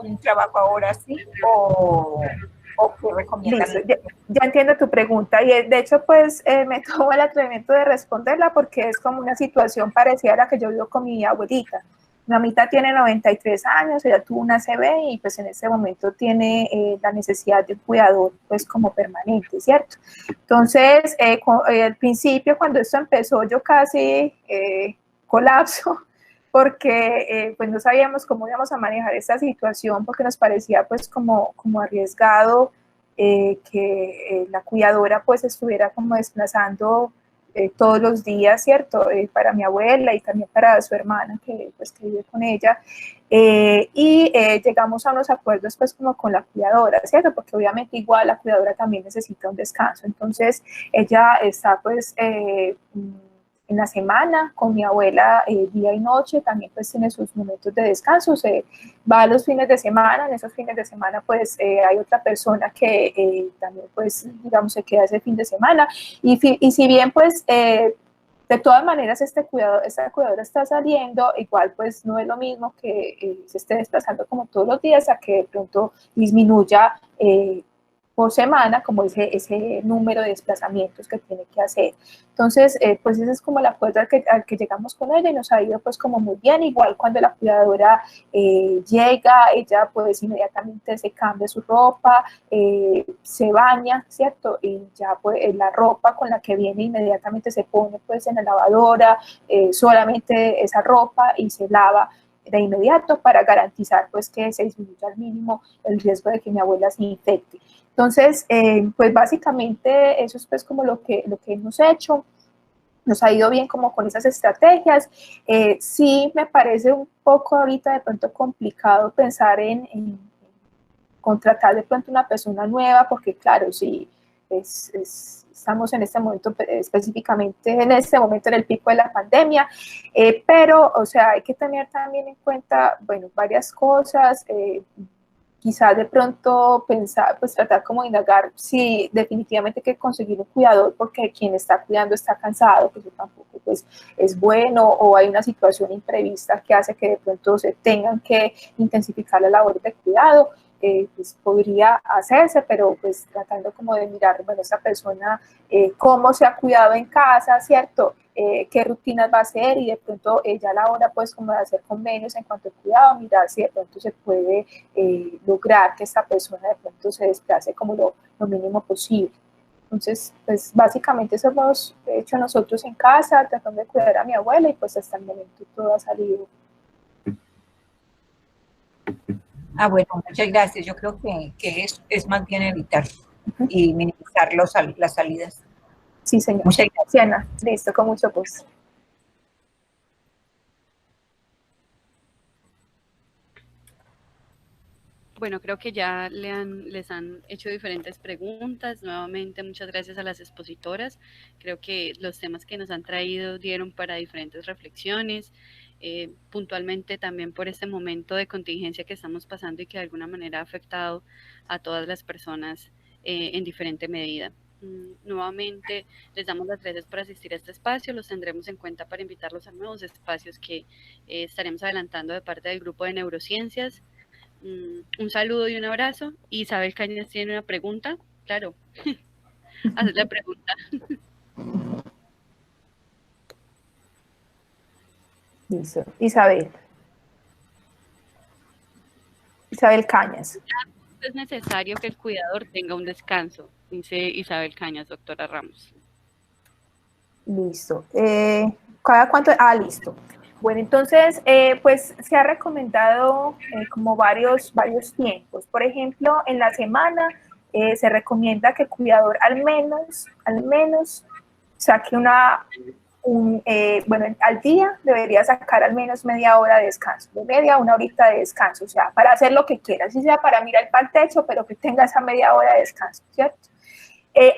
un trabajo ahora sí o qué recomiendan. Ya entiendo tu pregunta y de hecho pues me tomo el atrevimiento de responderla porque es como una situación parecida a la que yo vivo con mi abuelita. Mi mamita tiene 93 años, ella tuvo una ACV y pues en ese momento tiene la necesidad de un cuidador pues como permanente, ¿cierto? Entonces, al principio cuando esto empezó yo casi colapso porque pues no sabíamos cómo íbamos a manejar esta situación porque nos parecía pues como arriesgado que la cuidadora pues estuviera como desplazando todos los días, ¿cierto? Para mi abuela y también para su hermana que vive con ella. Y llegamos a unos acuerdos pues como con la cuidadora, ¿cierto? Porque obviamente igual la cuidadora también necesita un descanso. Entonces ella está pues en la semana con mi abuela día y noche, también pues tiene sus momentos de descanso, se va a los fines de semana, en esos fines de semana pues hay otra persona que también pues digamos se queda ese fin de semana y si bien pues de todas maneras esta cuidadora está saliendo, igual pues no es lo mismo que se esté desplazando como todos los días a que de pronto disminuya por semana, como ese número de desplazamientos que tiene que hacer. Entonces, pues ese es como el acuerdo al que llegamos con ella y nos ha ido pues como muy bien. Igual cuando la cuidadora llega, ella pues inmediatamente se cambia su ropa, se baña, ¿cierto? Y ya pues la ropa con la que viene inmediatamente se pone pues en la lavadora, solamente esa ropa y se lava de inmediato para garantizar pues que se disminuya al mínimo el riesgo de que mi abuela se infecte. Entonces, pues básicamente eso es pues como lo que hemos hecho. Nos ha ido bien como con esas estrategias. Sí me parece un poco ahorita de pronto complicado pensar en contratar de pronto una persona nueva, porque claro, sí, estamos en este momento, específicamente en este momento en el pico de la pandemia, pero, o sea, hay que tener también en cuenta, bueno, varias cosas, quizás de pronto pensar, pues tratar como de indagar si definitivamente hay que conseguir un cuidador porque quien está cuidando está cansado, que eso tampoco pues, es bueno, o hay una situación imprevista que hace que de pronto se tengan que intensificar la labor de cuidado. Pues podría hacerse, pero pues tratando como de mirar, bueno, esta persona cómo se ha cuidado en casa, ¿cierto? Qué rutinas va a hacer y de pronto ya a la hora pues como de hacer convenios en cuanto al cuidado, mirar si de pronto se puede lograr que esta persona de pronto se desplace como lo mínimo posible. Entonces, pues básicamente eso hemos hecho nosotros en casa, tratando de cuidar a mi abuela y pues hasta el momento todo ha salido. Ah, bueno, muchas gracias. Yo creo que es más bien evitar y minimizar las salidas. Sí, señor. Muchas gracias, Ana. Listo, con mucho gusto. Bueno, creo que ya les han hecho diferentes preguntas. Nuevamente, muchas gracias a las expositoras. Creo que los temas que nos han traído dieron para diferentes reflexiones. Puntualmente también por este momento de contingencia que estamos pasando y que de alguna manera ha afectado a todas las personas en diferente medida. Nuevamente les damos las gracias por asistir a este espacio, los tendremos en cuenta para invitarlos a nuevos espacios que estaremos adelantando de parte del grupo de neurociencias. Un saludo y un abrazo. Isabel Cañas tiene una pregunta, claro, haz la pregunta. Listo, Isabel Cañas. Es necesario que el cuidador tenga un descanso, dice Isabel Cañas, doctora Ramos. Listo. ¿Cada cuánto? Listo. Bueno, entonces, pues se ha recomendado como varios tiempos. Por ejemplo, en la semana se recomienda que el cuidador al menos saque al día debería sacar al menos media hora de descanso, de media a una horita de descanso, o sea, para hacer lo que quiera, así sea para mirar para el techo, pero que tenga esa media hora de descanso, ¿cierto?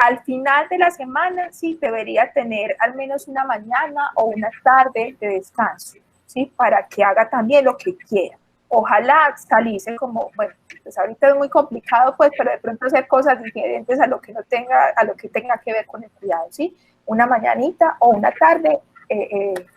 Al final de la semana, sí, debería tener al menos una mañana o una tarde de descanso, ¿sí? Para que haga también lo que quiera. Ojalá salirse como, bueno, pues ahorita es muy complicado, pues, pero de pronto hacer cosas diferentes a lo que tenga que ver con el cuidado, ¿sí? Una mañanita o una tarde,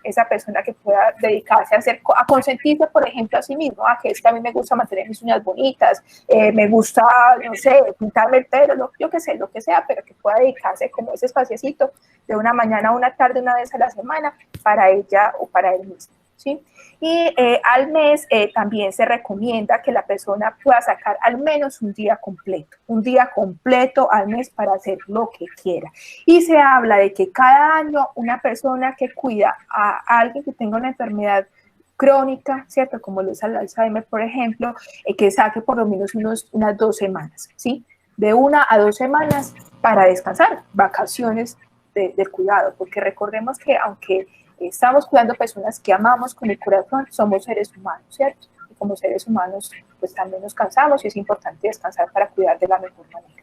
esa persona que pueda dedicarse a consentirse, por ejemplo, a sí mismo, que es que a mí me gusta mantener mis uñas bonitas, me gusta, no sé, pintarme el pelo, yo qué sé, lo que sea, pero que pueda dedicarse como ese espaciecito de una mañana a una tarde, una vez a la semana, para ella o para él mismo, ¿sí? Y al mes también se recomienda que la persona pueda sacar al menos un día completo al mes para hacer lo que quiera. Y se habla de que cada año una persona que cuida a alguien que tenga una enfermedad crónica, ¿cierto? Como lo es el Alzheimer, por ejemplo, que saque por lo menos unas 2 semanas, ¿sí? De 1 a 2 semanas para descansar, vacaciones del cuidado, porque recordemos que aunque estamos cuidando personas que amamos con el corazón, somos seres humanos, ¿cierto? Y como seres humanos, pues también nos cansamos y es importante descansar para cuidar de la mejor manera.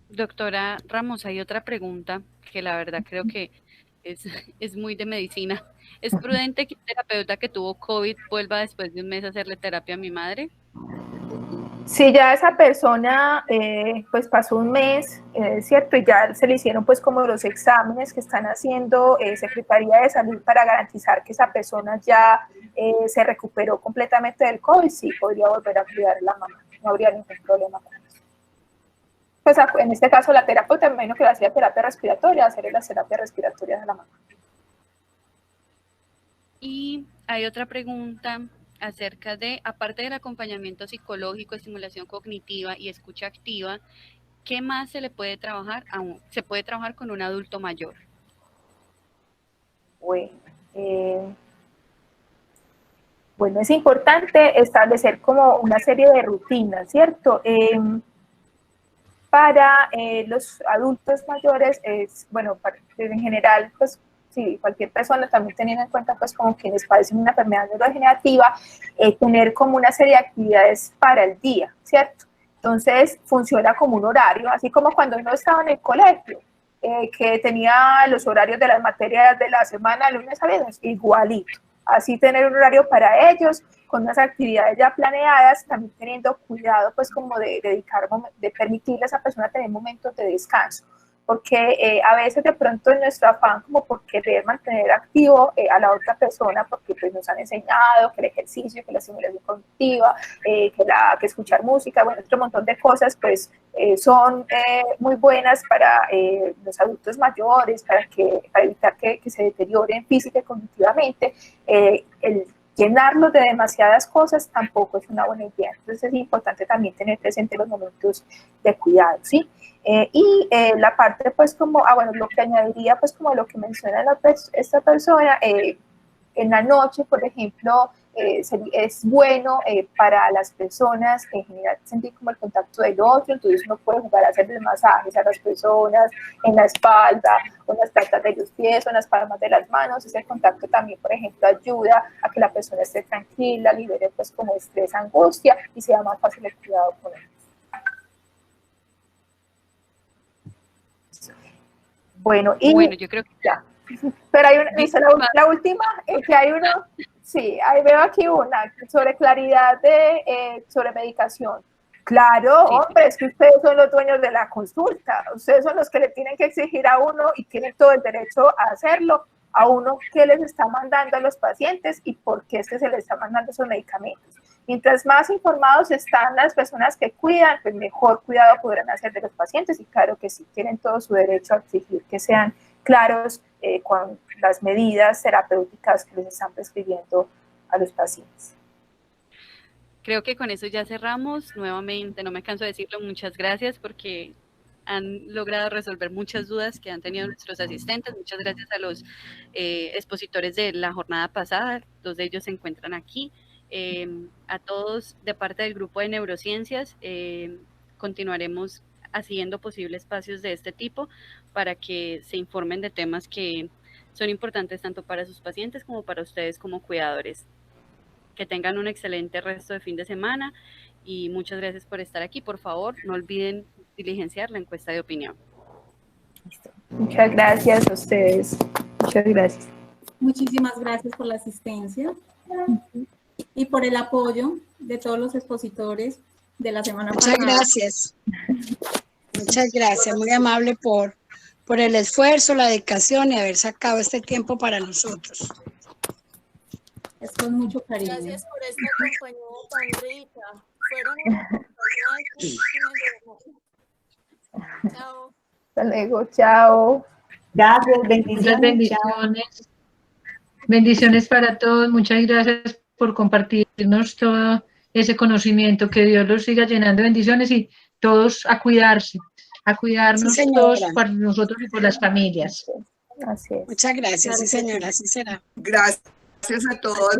Doctora Ramos, hay otra pregunta que la verdad creo que es muy de medicina. ¿Es prudente que un terapeuta que tuvo COVID vuelva después de un mes a hacerle terapia a mi madre? Si ya esa persona pues pasó un mes, ¿cierto? Y ya se le hicieron pues como los exámenes que están haciendo Secretaría de Salud para garantizar que esa persona ya se recuperó completamente del COVID, sí, podría volver a cuidar a la mamá, no habría ningún problema con eso. Pues en este caso la terapeuta, me imagino que le hacía terapia respiratoria, hacerle las terapias respiratorias a la mamá. Y hay otra pregunta acerca de, aparte del acompañamiento psicológico, estimulación cognitiva y escucha activa, ¿qué más se le puede trabajar? Se puede trabajar con un adulto mayor. Bueno, es importante establecer como una serie de rutinas, ¿cierto? Para los adultos mayores, en general, pues, sí, cualquier persona, también teniendo en cuenta pues como quienes padecen una enfermedad neurodegenerativa, tener como una serie de actividades para el día, ¿cierto? Entonces funciona como un horario, así como cuando uno estaba en el colegio, que tenía los horarios de las materias de la semana, lunes a viernes, igualito. Así tener un horario para ellos, con unas actividades ya planeadas, también teniendo cuidado pues como de permitirle a esa persona tener momentos de descanso. Porque a veces de pronto en nuestro afán como por querer mantener activo a la otra persona, porque pues nos han enseñado que el ejercicio, que la estimulación cognitiva, que escuchar música, bueno, otro montón de cosas, pues son muy buenas para los adultos mayores, para evitar que se deterioren física y cognitivamente. El llenarlos de demasiadas cosas tampoco es una buena idea. Entonces es importante también tener presente los momentos de cuidado, ¿sí? La parte, pues, como, lo que añadiría, pues, como lo que menciona esta persona, en la noche, por ejemplo, es bueno para las personas en general sentir como el contacto del otro, entonces uno puede jugar a hacerles masajes a las personas en la espalda, o en las plantas de los pies, o en las palmas de las manos. Ese contacto también, por ejemplo, ayuda a que la persona esté tranquila, libere pues como estrés, angustia, y sea más fácil el cuidado con él. Bueno, yo creo que ya. Pero hay una, la última, que hay uno, sí, ahí veo aquí una, sobre claridad sobre medicación. Claro, Sí. hombre, es que ustedes son los dueños de la consulta, ustedes son los que le tienen que exigir a uno y tienen todo el derecho a hacerlo, a uno qué les está mandando a los pacientes y por qué es que se les está mandando esos medicamentos. Mientras más informados están las personas que cuidan, pues mejor cuidado podrán hacer de los pacientes, y claro que sí, tienen todo su derecho a exigir que sean claros con las medidas terapéuticas que les están prescribiendo a los pacientes. Creo que con eso ya cerramos. Nuevamente, no me canso de decirlo, muchas gracias porque han logrado resolver muchas dudas que han tenido nuestros asistentes. Muchas gracias a los expositores de la jornada pasada, 2 de ellos se encuentran aquí. A todos de parte del grupo de neurociencias, continuaremos haciendo posibles espacios de este tipo para que se informen de temas que son importantes tanto para sus pacientes como para ustedes como cuidadores. Que tengan un excelente resto de fin de semana y muchas gracias por estar aquí. Por favor, no olviden diligenciar la encuesta de opinión. Muchas gracias a ustedes. Muchas gracias. Muchísimas gracias por la asistencia y por el apoyo de todos los expositores de la semana pasada. Muchas gracias. Muchas gracias, muy amable por el esfuerzo, la dedicación y haber sacado este tiempo para nosotros. Es con mucho cariño. Gracias por esta compañía tan rica. Fueron Chao. Hasta luego, chao. Gracias, bendiciones. Muchas bendiciones. Bendiciones para todos. Muchas gracias por compartirnos todo ese conocimiento. Que Dios los siga llenando de bendiciones y todos a cuidarse, a cuidarnos Sí, todos por nosotros y por las familias. Así es. Muchas gracias, sí señora, así será. Gracias a todos.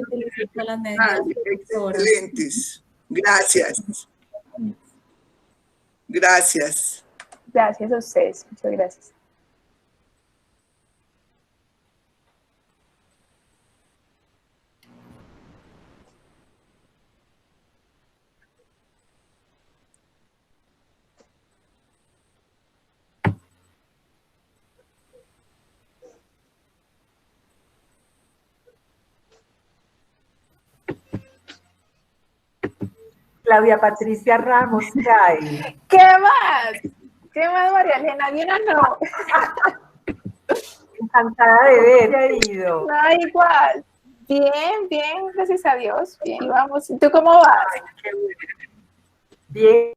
Excelentes. Gracias. Gracias. Gracias a ustedes. Muchas gracias. Claudia Patricia Ramos, ¿qué hay? ¿Qué más? ¿Qué más, María Elena? ¿Bien o no? Encantada de ver, ¿qué ha ido? No, igual. Bien, bien, gracias a Dios. Bien, vamos. ¿Y tú cómo vas? Bien.